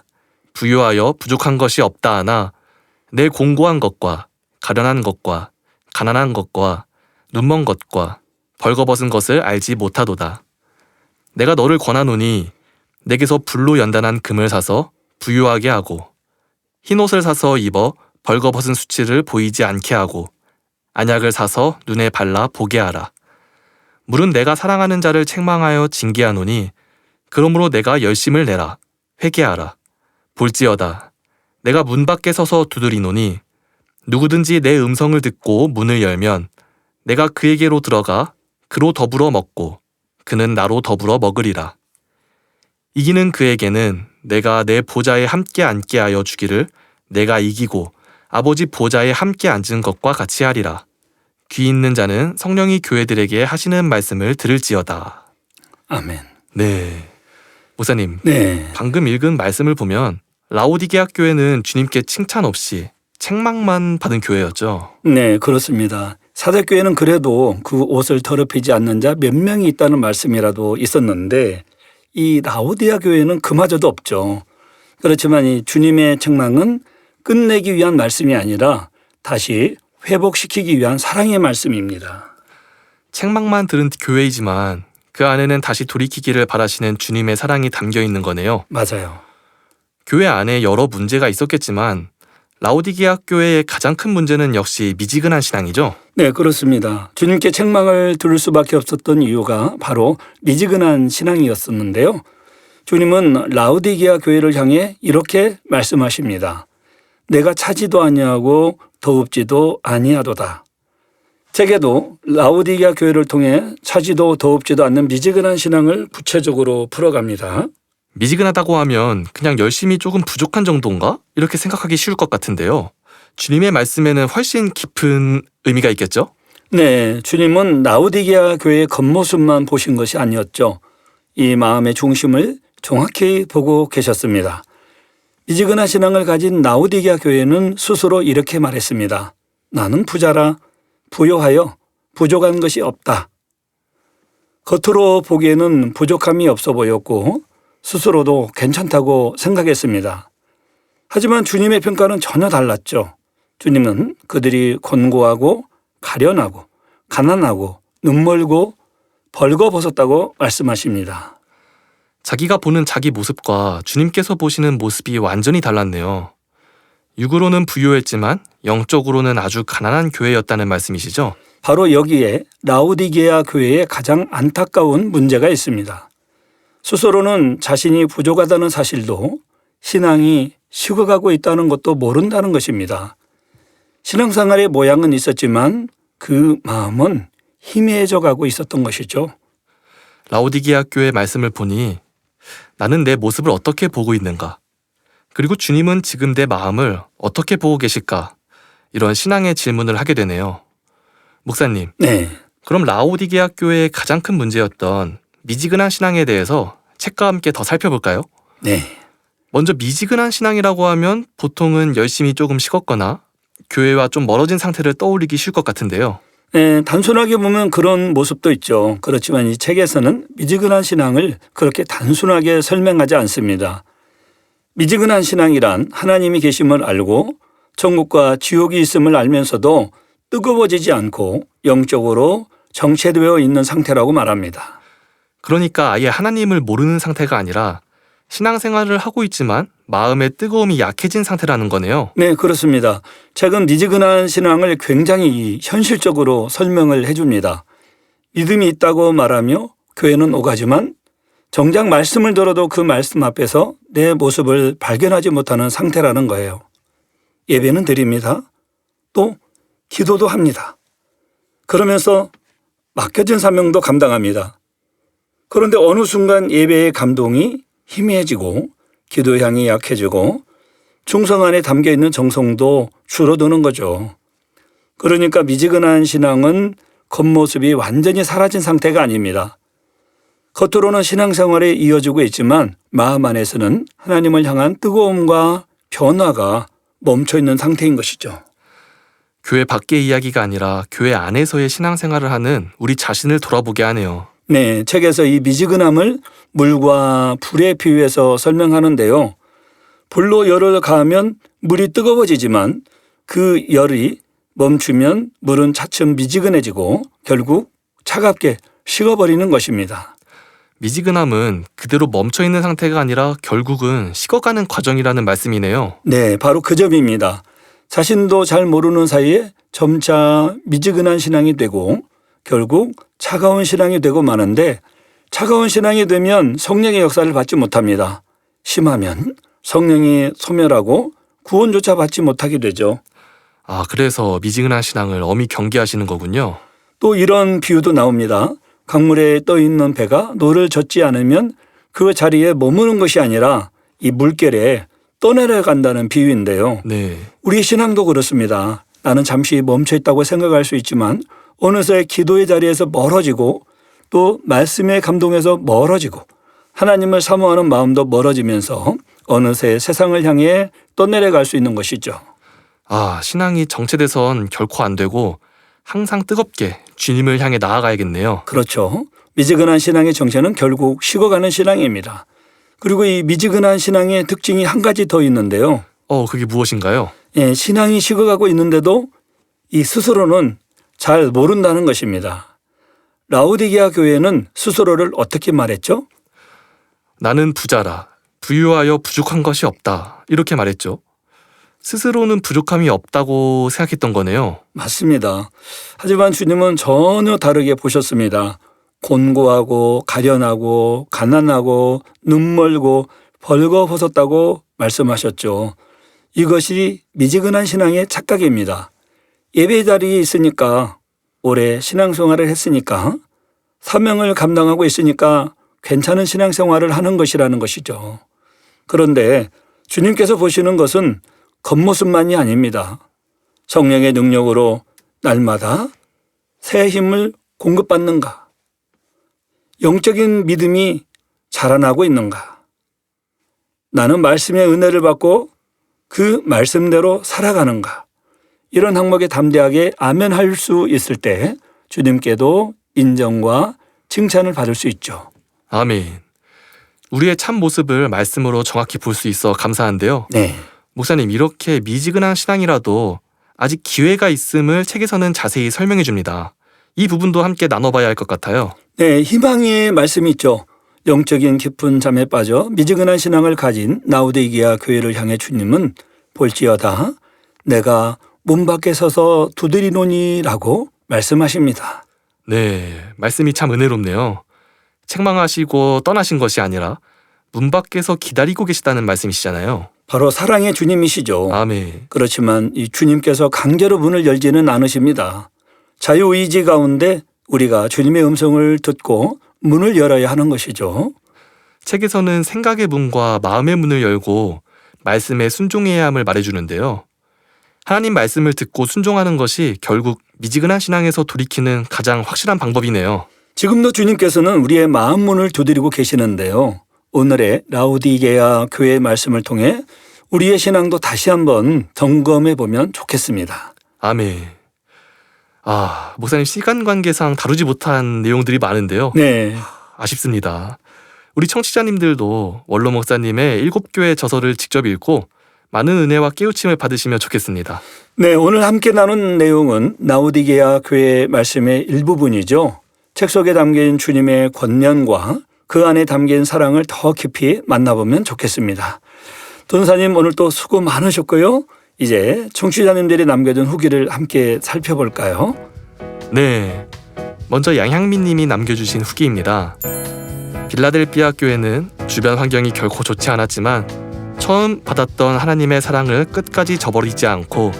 부유하여 부족한 것이 없다 하나 내 공고한 것과 가련한 것과 가난한 것과 눈먼 것과 벌거벗은 것을 알지 못하도다. 내가 너를 권하노니 내게서 불로 연단한 금을 사서 부유하게 하고 흰옷을 사서 입어 벌거벗은 수치를 보이지 않게 하고 안약을 사서 눈에 발라 보게 하라. 물은 내가 사랑하는 자를 책망하여 징계하노니 그러므로 내가 열심을 내라. 회개하라. 볼지어다. 내가 문 밖에 서서 두드리노니 누구든지 내 음성을 듣고 문을 열면 내가 그에게로 들어가 그로 더불어 먹고 그는 나로 더불어 먹으리라. 이기는 그에게는 내가 내 보좌에 함께 앉게 하여 주기를 내가 이기고 아버지 보좌에 함께 앉은 것과 같이 하리라. 귀 있는 자는 성령이 교회들에게 하시는 말씀을 들을지어다. 아멘. 네. 목사님, 네. 방금 읽은 말씀을 보면 라오디게아 교회는 주님께 칭찬 없이 책망만 받은 교회였죠. 네, 그렇습니다. 사대교회는 그래도 그 옷을 더럽히지 않는 자 몇 명이 있다는 말씀이라도 있었는데 이 라오디아 교회는 그마저도 없죠. 그렇지만 이 주님의 책망은 끝내기 위한 말씀이 아니라 다시 회복시키기 위한 사랑의 말씀입니다. 책망만 들은 교회이지만 그 안에는 다시 돌이키기를 바라시는 주님의 사랑이 담겨 있는 거네요. 맞아요. 교회 안에 여러 문제가 있었겠지만 라오디게아 교회의 가장 큰 문제는 역시 미지근한 신앙이죠. 네, 그렇습니다. 주님께 책망을 들을 수밖에 없었던 이유가 바로 미지근한 신앙이었었는데요. 주님은 라오디게아 교회를 향해 이렇게 말씀하십니다. 내가 차지도 아니하고 더웁지도 아니하도다. 책에도 라오디게아 교회를 통해 차지도 더웁지도 않는 미지근한 신앙을 구체적으로 풀어갑니다. 미지근하다고 하면 그냥 열심히 조금 부족한 정도인가? 이렇게 생각하기 쉬울 것 같은데요. 주님의 말씀에는 훨씬 깊은 의미가 있겠죠? 네, 주님은 라오디게아 교회의 겉모습만 보신 것이 아니었죠. 이 마음의 중심을 정확히 보고 계셨습니다. 미지근한 신앙을 가진 라오디게아 교회는 스스로 이렇게 말했습니다. 나는 부자라 부요하여 부족한 것이 없다. 겉으로 보기에는 부족함이 없어 보였고 스스로도 괜찮다고 생각했습니다. 하지만 주님의 평가는 전혀 달랐죠. 주님은 그들이 곤고하고 가련하고 가난하고 눈멀고 벌거벗었다고 말씀하십니다. 자기가 보는 자기 모습과 주님께서 보시는 모습이 완전히 달랐네요. 육으로는 부유했지만 영적으로는 아주 가난한 교회였다는 말씀이시죠? 바로 여기에 라오디게아 교회에 가장 안타까운 문제가 있습니다. 스스로는 자신이 부족하다는 사실도 신앙이 식어가고 있다는 것도 모른다는 것입니다. 신앙생활의 모양은 있었지만 그 마음은 희미해져 가고 있었던 것이죠. 라오디게아 교회 말씀을 보니 나는 내 모습을 어떻게 보고 있는가? 그리고 주님은 지금 내 마음을 어떻게 보고 계실까? 이런 신앙의 질문을 하게 되네요. 목사님, 네. 그럼 라오디게아 교회의 가장 큰 문제였던 미지근한 신앙에 대해서 책과 함께 더 살펴볼까요? 네. 먼저 미지근한 신앙이라고 하면 보통은 열심히 조금 식었거나 교회와 좀 멀어진 상태를 떠올리기 쉬울 것 같은데요. 네, 단순하게 보면 그런 모습도 있죠. 그렇지만 이 책에서는 미지근한 신앙을 그렇게 단순하게 설명하지 않습니다. 미지근한 신앙이란 하나님이 계심을 알고 천국과 지옥이 있음을 알면서도 뜨거워지지 않고 영적으로 정체되어 있는 상태라고 말합니다. 그러니까 아예 하나님을 모르는 상태가 아니라 신앙생활을 하고 있지만 마음의 뜨거움이 약해진 상태라는 거네요. 네, 그렇습니다. 책은 미지근한 신앙을 굉장히 현실적으로 설명을 해줍니다. 믿음이 있다고 말하며 교회는 오가지만 정작 말씀을 들어도 그 말씀 앞에서 내 모습을 발견하지 못하는 상태라는 거예요. 예배는 드립니다. 또 기도도 합니다. 그러면서 맡겨진 사명도 감당합니다. 그런데 어느 순간 예배의 감동이 희미해지고 기도 향이 약해지고 충성 안에 담겨있는 정성도 줄어드는 거죠. 그러니까 미지근한 신앙은 겉모습이 완전히 사라진 상태가 아닙니다. 겉으로는 신앙생활에 이어지고 있지만 마음 안에서는 하나님을 향한 뜨거움과 변화가 멈춰있는 상태인 것이죠. 교회 밖의 이야기가 아니라 교회 안에서의 신앙생활을 하는 우리 자신을 돌아보게 하네요. 네, 책에서 이 미지근함을 물과 불에 비유해서 설명하는데요. 불로 열을 가하면 물이 뜨거워지지만 그 열이 멈추면 물은 차츰 미지근해지고 결국 차갑게 식어버리는 것입니다. 미지근함은 그대로 멈춰있는 상태가 아니라 결국은 식어가는 과정이라는 말씀이네요. 네, 바로 그 점입니다. 자신도 잘 모르는 사이에 점차 미지근한 신앙이 되고 결국 차가운 신앙이 되고 마는데 차가운 신앙이 되면 성령의 역사를 받지 못합니다. 심하면 성령이 소멸하고 구원조차 받지 못하게 되죠. 아, 그래서 미지근한 신앙을 엄히 경계하시는 거군요. 또 이런 비유도 나옵니다. 강물에 떠 있는 배가 노를 젓지 않으면 그 자리에 머무는 것이 아니라 이 물결에 떠내려간다는 비유인데요. 네. 우리 신앙도 그렇습니다. 나는 잠시 멈춰 있다고 생각할 수 있지만 어느새 기도의 자리에서 멀어지고 또 말씀의 감동에서 멀어지고 하나님을 사모하는 마음도 멀어지면서 어느새 세상을 향해 떠내려갈 수 있는 것이죠. 아, 신앙이 정체돼선 결코 안 되고 항상 뜨겁게 주님을 향해 나아가야겠네요. 그렇죠. 미지근한 신앙의 정체는 결국 식어가는 신앙입니다. 그리고 이 미지근한 신앙의 특징이 한 가지 더 있는데요. 그게 무엇인가요? 예, 신앙이 식어가고 있는데도 이 스스로는 잘 모른다는 것입니다. 라오디게아 교회는 스스로를 어떻게 말했죠? 나는 부자라. 부유하여 부족한 것이 없다. 이렇게 말했죠. 스스로는 부족함이 없다고 생각했던 거네요. 맞습니다. 하지만 주님은 전혀 다르게 보셨습니다. 곤고하고 가련하고 가난하고 눈멀고 벌거벗었다고 말씀하셨죠. 이것이 미지근한 신앙의 착각입니다. 예배 자리에 있으니까 오래 신앙생활을 했으니까 사명을 감당하고 있으니까 괜찮은 신앙생활을 하는 것이라는 것이죠. 그런데 주님께서 보시는 것은 겉모습만이 아닙니다. 성령의 능력으로 날마다 새 힘을 공급받는가? 영적인 믿음이 자라나고 있는가? 나는 말씀의 은혜를 받고 그 말씀대로 살아가는가? 이런 항목에 담대하게 아멘할 수 있을 때 주님께도 인정과 칭찬을 받을 수 있죠. 아멘. 우리의 참 모습을 말씀으로 정확히 볼 수 있어 감사한데요. 네. 목사님, 이렇게 미지근한 신앙이라도 아직 기회가 있음을 책에서는 자세히 설명해 줍니다. 이 부분도 함께 나눠봐야 할 것 같아요. 네, 희망의 말씀이 있죠. 영적인 깊은 잠에 빠져 미지근한 신앙을 가진 라오디게아 교회를 향해 주님은 볼지어다 내가 문 밖에 서서 두드리노니라고 말씀하십니다. 네, 말씀이 참 은혜롭네요. 책망하시고 떠나신 것이 아니라 문 밖에서 기다리고 계시다는 말씀이시잖아요. 바로 사랑의 주님이시죠. 아멘. 그렇지만 이 주님께서 강제로 문을 열지는 않으십니다. 자유의지 가운데 우리가 주님의 음성을 듣고 문을 열어야 하는 것이죠. 책에서는 생각의 문과 마음의 문을 열고 말씀에 순종해야 함을 말해주는데요. 하나님 말씀을 듣고 순종하는 것이 결국 미지근한 신앙에서 돌이키는 가장 확실한 방법이네요. 지금도 주님께서는 우리의 마음 문을 두드리고 계시는데요. 오늘의 라오디게아 교회의 말씀을 통해 우리의 신앙도 다시 한번 점검해 보면 좋겠습니다. 아멘. 목사님 시간 관계상 다루지 못한 내용들이 많은데요. 네. 아쉽습니다. 우리 청취자님들도 원로 목사님의 7교회 저서를 직접 읽고 많은 은혜와 깨우침을 받으시면 좋겠습니다. 네, 오늘 함께 나눈 내용은 라오디게아 교회의 말씀의 일부분이죠. 책 속에 담긴 주님의 권면과 그 안에 담긴 사랑을 더 깊이 만나보면 좋겠습니다. 전사님 오늘 또 수고 많으셨고요. 이제 청취자님들이 남겨둔 후기를 함께 살펴볼까요? 네, 먼저 양향민 님이 남겨주신 후기입니다. 빌라델비아 교회는 주변 환경이 결코 좋지 않았지만 처음 받았던 하나님의 사랑을 끝까지 저버리지 않고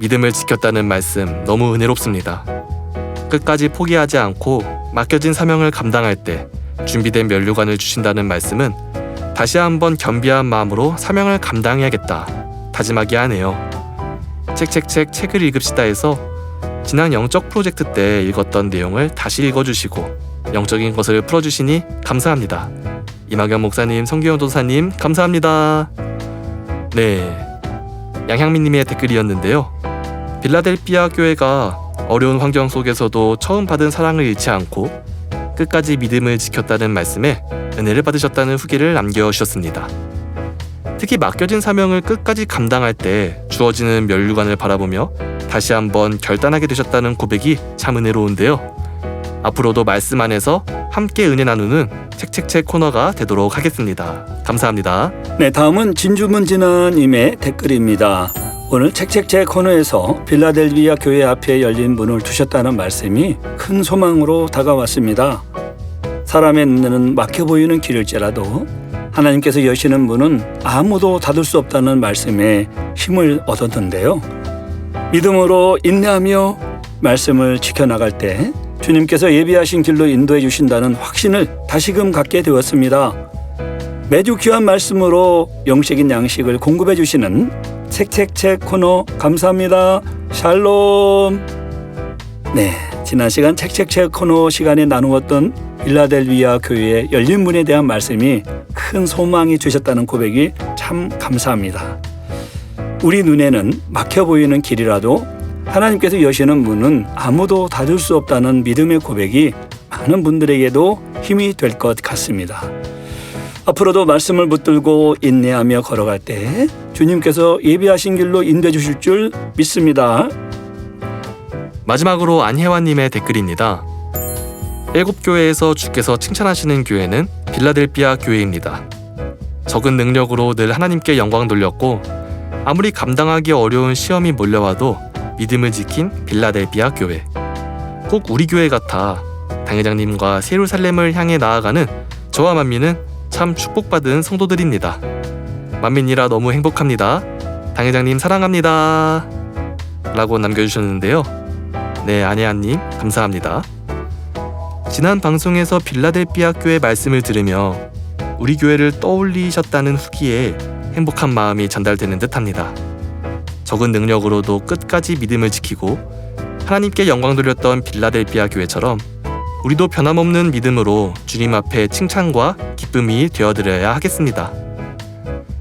믿음을 지켰다는 말씀 너무 은혜롭습니다. 끝까지 포기하지 않고 맡겨진 사명을 감당할 때 준비된 면류관을 주신다는 말씀은 다시 한번 겸비한 마음으로 사명을 감당해야겠다 다짐하게 하네요. 책을 읽읍시다에서 지난 영적 프로젝트 때 읽었던 내용을 다시 읽어주시고 영적인 것을 풀어주시니 감사합니다. 이마경 목사님, 성규영 도사님 감사합니다. 네, 양향민님의 댓글이었는데요. 빌라델비아 교회가 어려운 환경 속에서도 처음 받은 사랑을 잃지 않고 끝까지 믿음을 지켰다는 말씀에 은혜를 받으셨다는 후기를 남겨주셨습니다. 특히 맡겨진 사명을 끝까지 감당할 때 주어지는 면류관을 바라보며 다시 한번 결단하게 되셨다는 고백이 참 은혜로운데요. 앞으로도 말씀 안에서 함께 은혜 나누는 책책책 코너가 되도록 하겠습니다. 감사합니다. 네, 다음은 진주문진아님의 댓글입니다. 오늘 책책책 코너에서 빌라델비아 교회 앞에 열린 문을 두셨다는 말씀이 큰 소망으로 다가왔습니다. 사람의 눈에는 막혀 보이는 길일지라도 하나님께서 여시는 문은 아무도 닫을 수 없다는 말씀에 힘을 얻었는데요. 믿음으로 인내하며 말씀을 지켜나갈 때 주님께서 예비하신 길로 인도해 주신다는 확신을 다시금 갖게 되었습니다. 매주 귀한 말씀으로 영적인 양식을 공급해 주시는 책책책 코너 감사합니다. 샬롬. 네, 지난 시간 책책책 코너 시간에 나누었던 빌라델비아 교회의 열린 문에 대한 말씀이 큰 소망이 되셨다는 고백이 참 감사합니다. 우리 눈에는 막혀 보이는 길이라도 하나님께서 여시는 문은 아무도 닫을 수 없다는 믿음의 고백이 많은 분들에게도 힘이 될 것 같습니다. 앞으로도 말씀을 붙들고 인내하며 걸어갈 때 주님께서 예비하신 길로 인도해 주실 줄 믿습니다. 마지막으로 안혜환님의 댓글입니다. 7교회에서 주께서 칭찬하시는 교회는 빌라델비아 교회입니다. 적은 능력으로 늘 하나님께 영광 돌렸고 아무리 감당하기 어려운 시험이 몰려와도 믿음을 지킨 빌라델비아 교회. 꼭 우리 교회 같아 당회장님과 예루살렘을 향해 나아가는 저와 만민은 참 축복받은 성도들입니다. 만민이라 너무 행복합니다. 당회장님 사랑합니다. 라고 남겨주셨는데요. 네, 안혜안님 감사합니다. 지난 방송에서 빌라델비아 교회 말씀을 들으며 우리 교회를 떠올리셨다는 후기에 행복한 마음이 전달되는 듯합니다. 적은 능력으로도 끝까지 믿음을 지키고 하나님께 영광 돌렸던 빌라델비아 교회처럼 우리도 변함없는 믿음으로 주님 앞에 칭찬과 기쁨이 되어드려야 하겠습니다.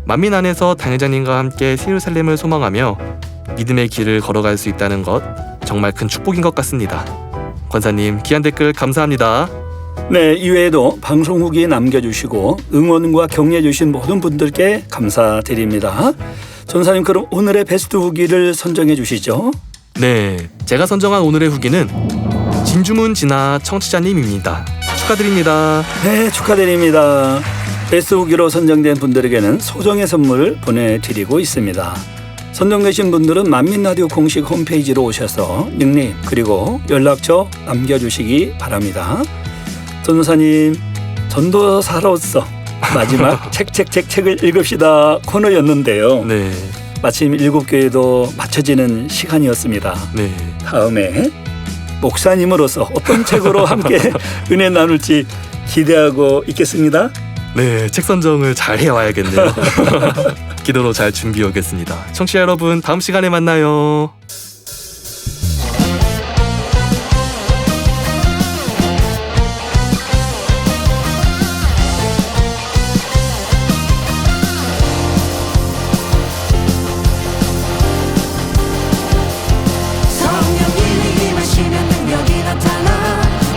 만민 안에서 당회장님과 함께 예루살렘을 소망하며 믿음의 길을 걸어갈 수 있다는 것 정말 큰 축복인 것 같습니다. 권사님 귀한 댓글 감사합니다. 네, 이외에도 방송 후기 남겨주시고 응원과 격려해 주신 모든 분들께 감사드립니다. 전사님, 그럼 오늘의 베스트 후기를 선정해 주시죠. 네, 제가 선정한 오늘의 후기는 진주문 진아 청취자님입니다. 축하드립니다. 네, 축하드립니다. 베스트 후기로 선정된 분들에게는 소정의 선물 보내드리고 있습니다. 선정되신 분들은 만민라디오 공식 홈페이지로 오셔서 닉네임 그리고 연락처 남겨주시기 바랍니다. 전도사님, 전도사로서 마지막 책을 읽읍시다 코너였는데요. 네. 마침 7교회도 맞춰지는 시간이었습니다. 네. 다음에 목사님으로서 어떤 책으로 함께 은혜 나눌지 기대하고 있겠습니다. 네, 책 선정을 잘 해와야겠네요. 기도로 잘 준비해 오겠습니다. 청취자 여러분, 다음 시간에 만나요. 성령님이 임하시면 능력이 나타나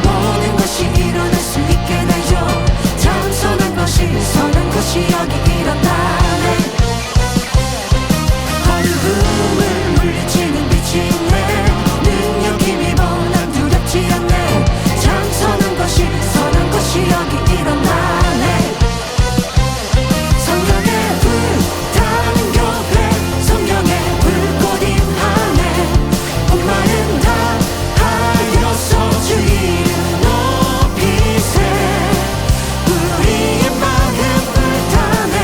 모든 것이 일어날 수 있게 되죠. 참 선한 것이 여기 일어나네. 어두움을 물리치는 빛이 있네. 능력 힘입어 난 두렵지 않네. 참 선한 것이 여기 일어나네. 성령의 불 타는 교회, 성령의 불꽃 임하네. 온 마음 다하여서 주 이름 높이세. 우리의 마음 불타네.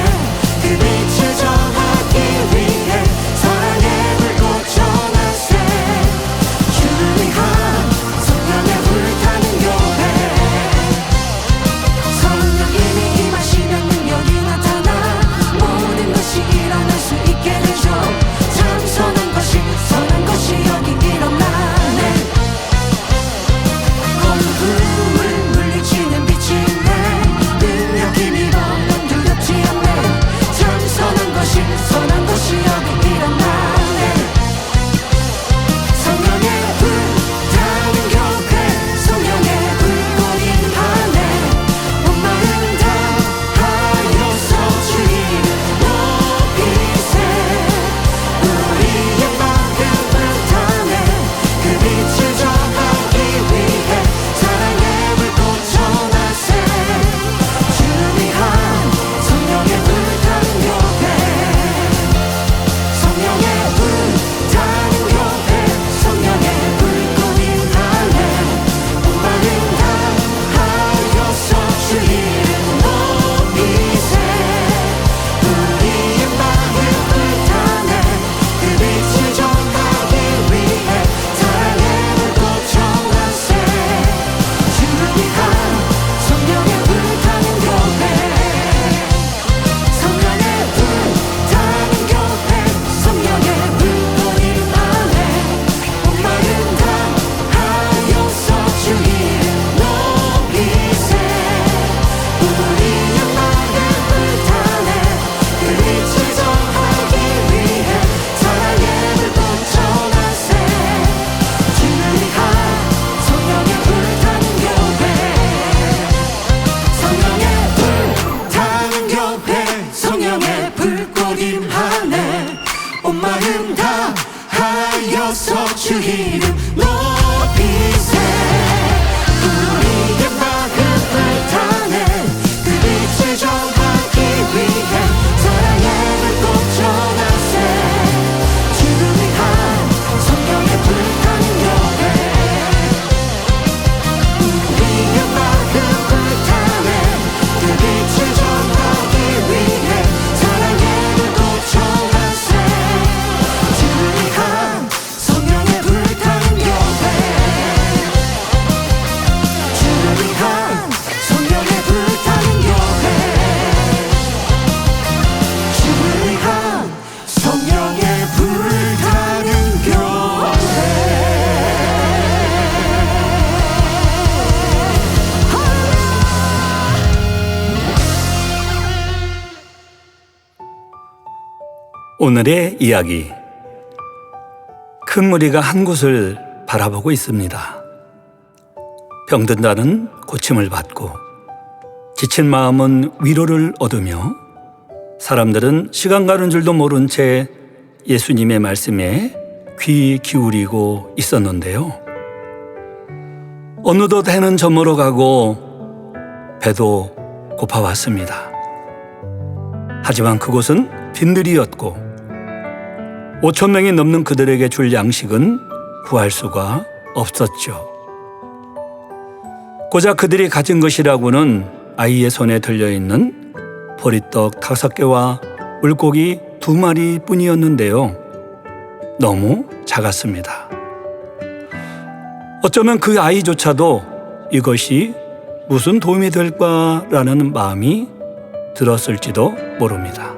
그 빛을 전하기 위해 사랑의 불꽃 전하세. 주를 위한 성령의 불타는 교회. 성령님이 임하시면 능력이 나타나 모든 것이 일어날 수 있게 되죠. 참 선한 것이 여기 일어나네. 어두움을 물리치는 빛이 있네. 능력 힘입어 난 두렵지 않네. 참 선한 것이 여기 일어나네. 성령의 불 타는 교회, 성령의 불꽃 임하네. 온 마음 다하여서 주 이름 높이세. 우리의 마음 불타네. 그 빛을 전하기 위해 사랑의 불꽃 전하세. 주를 위한 성령의 불타는 교회. 성령의 불타는 교회, 성령의 불꽃 임하네. 온 마음 다하여서 주 이름 높이세. 우리의 마음 불타네. 그 빛을 전하기 위해 사랑의 불꽃 전하세. 주를 위한 성령의 불타는 교회. 성령의 불타는 교회, 성령의 불꽃 임하네. 온 마음 다하여서 주 이름 높이세. 우리의 마음 불타네. 그 빛을 전하기 위해 사랑의 불꽃 전하세. 주를 위한 성령의 불타는 교회. 성령의 불타는 교회, 성령의 불꽃 임하네. 온 마음 다하여서 주 이름 높이세. 우리의 마음 불타네. 그 빛을 전하기 위해 사랑의 불꽃 전하세. 주를 위한 성령의 불타는 교회. 우리의 마음 불타네. 그 빛을 전하기 위해 사랑의 불꽃 전하세. 주를 위한 성령의 불타는 교회. 주를 위한 성령의 불타는 교회. 주를 위한 성령의 불타는 교회. 오늘의 이야기. 큰 무리가 한 곳을 바라보고 있습니다. 병든 자는 고침을 받고 지친 마음은 위로를 얻으며 사람들은 시간 가는 줄도 모른 채 예수님의 말씀에 귀 기울이고 있었는데요. 어느덧 해는 저물어 가고 배도 고파왔습니다. 하지만 그곳은 빈들이었고 5천 명이 넘는 그들에게 줄 양식은 구할 수가 없었죠. 고작 그들이 가진 것이라고는 아이의 손에 들려있는 보리떡 5개와 물고기 2마리 뿐이었는데요. 너무 작았습니다. 어쩌면 그 아이조차도 이것이 무슨 도움이 될까라는 마음이 들었을지도 모릅니다.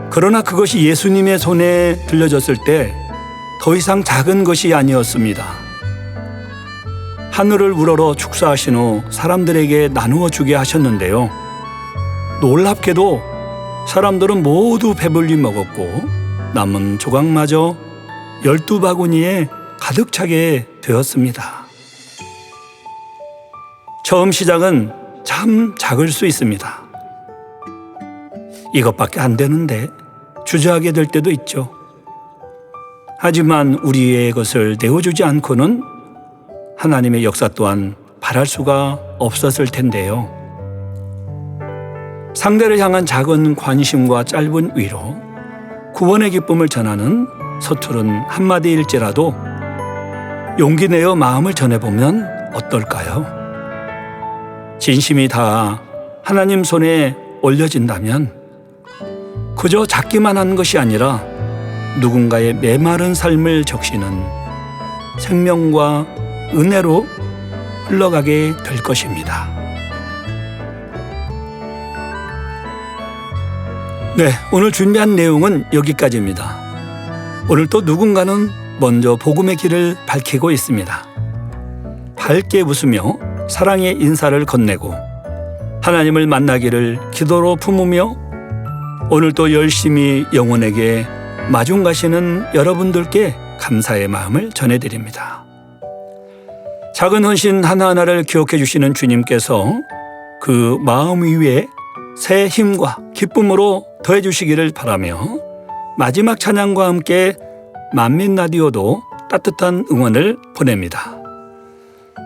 그러나 그것이 예수님의 손에 들려졌을 때 더 이상 작은 것이 아니었습니다. 하늘을 우러러 축사하신 후 사람들에게 나누어 주게 하셨는데요. 놀랍게도 사람들은 모두 배불리 먹었고 남은 조각마저 12바구니에 가득 차게 되었습니다. 처음 시작은 참 작을 수 있습니다. 이것밖에 안 되는데 주저하게 될 때도 있죠. 하지만 우리의 것을 내어주지 않고는 하나님의 역사 또한 바랄 수가 없었을 텐데요. 상대를 향한 작은 관심과 짧은 위로, 구원의 기쁨을 전하는 서투른 한마디일지라도 용기 내어 마음을 전해보면 어떨까요? 진심이 다 하나님 손에 올려진다면 그저 작기만 한 것이 아니라 누군가의 메마른 삶을 적시는 생명과 은혜로 흘러가게 될 것입니다. 네, 오늘 준비한 내용은 여기까지입니다. 오늘 또 누군가는 먼저 복음의 길을 밝히고 있습니다. 밝게 웃으며 사랑의 인사를 건네고 하나님을 만나기를 기도로 품으며 오늘 또 열심히 영혼에게 마중 가시는 여러분들께 감사의 마음을 전해드립니다. 작은 헌신 하나하나를 기억해 주시는 주님께서 그 마음 위에 새 힘과 기쁨으로 더해 주시기를 바라며 마지막 찬양과 함께 만민 라디오도 따뜻한 응원을 보냅니다.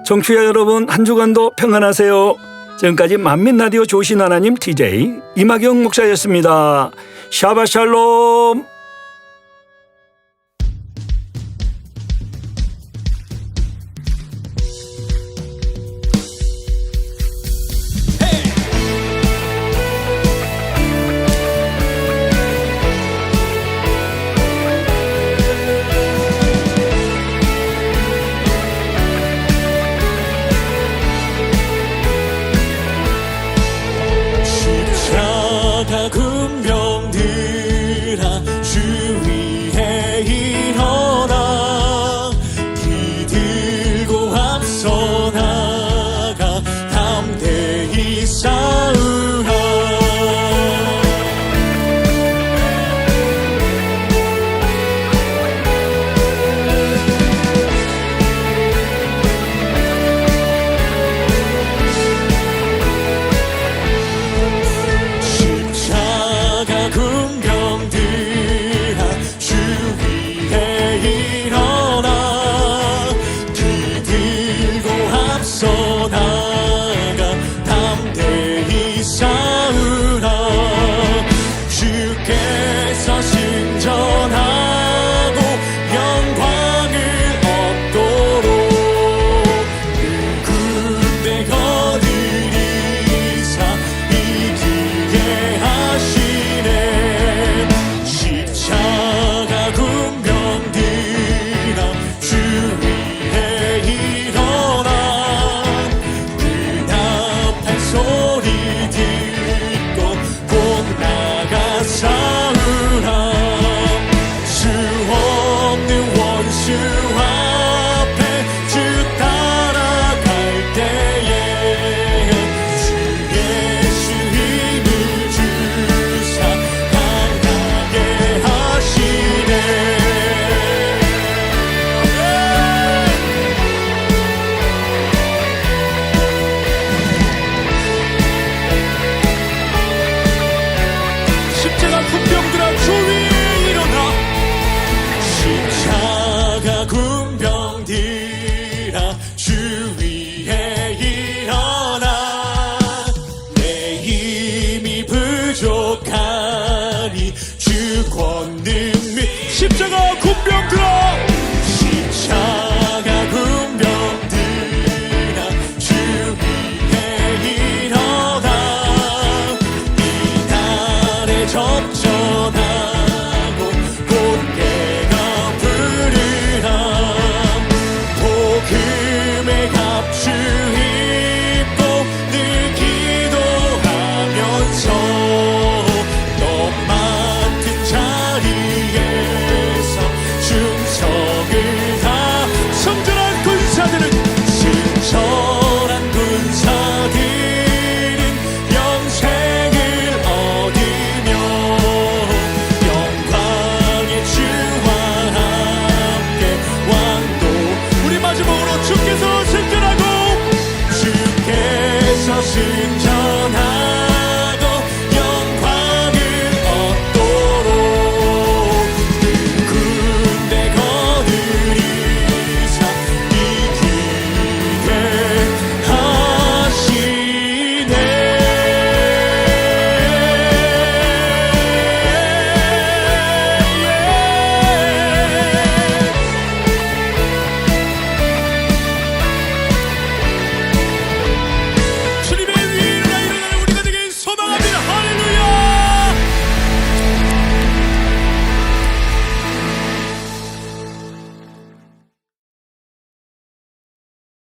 청취자 여러분, 한 주간도 평안하세요. 지금까지 만민 라디오 조신 하나님 DJ 이마경 목사였습니다. 샤바샬롬. 십자가 군병들아 기억하리 주 권능 및 십자가 군병들아 십자가 군병들아 주 위에 일어나 이달의 접점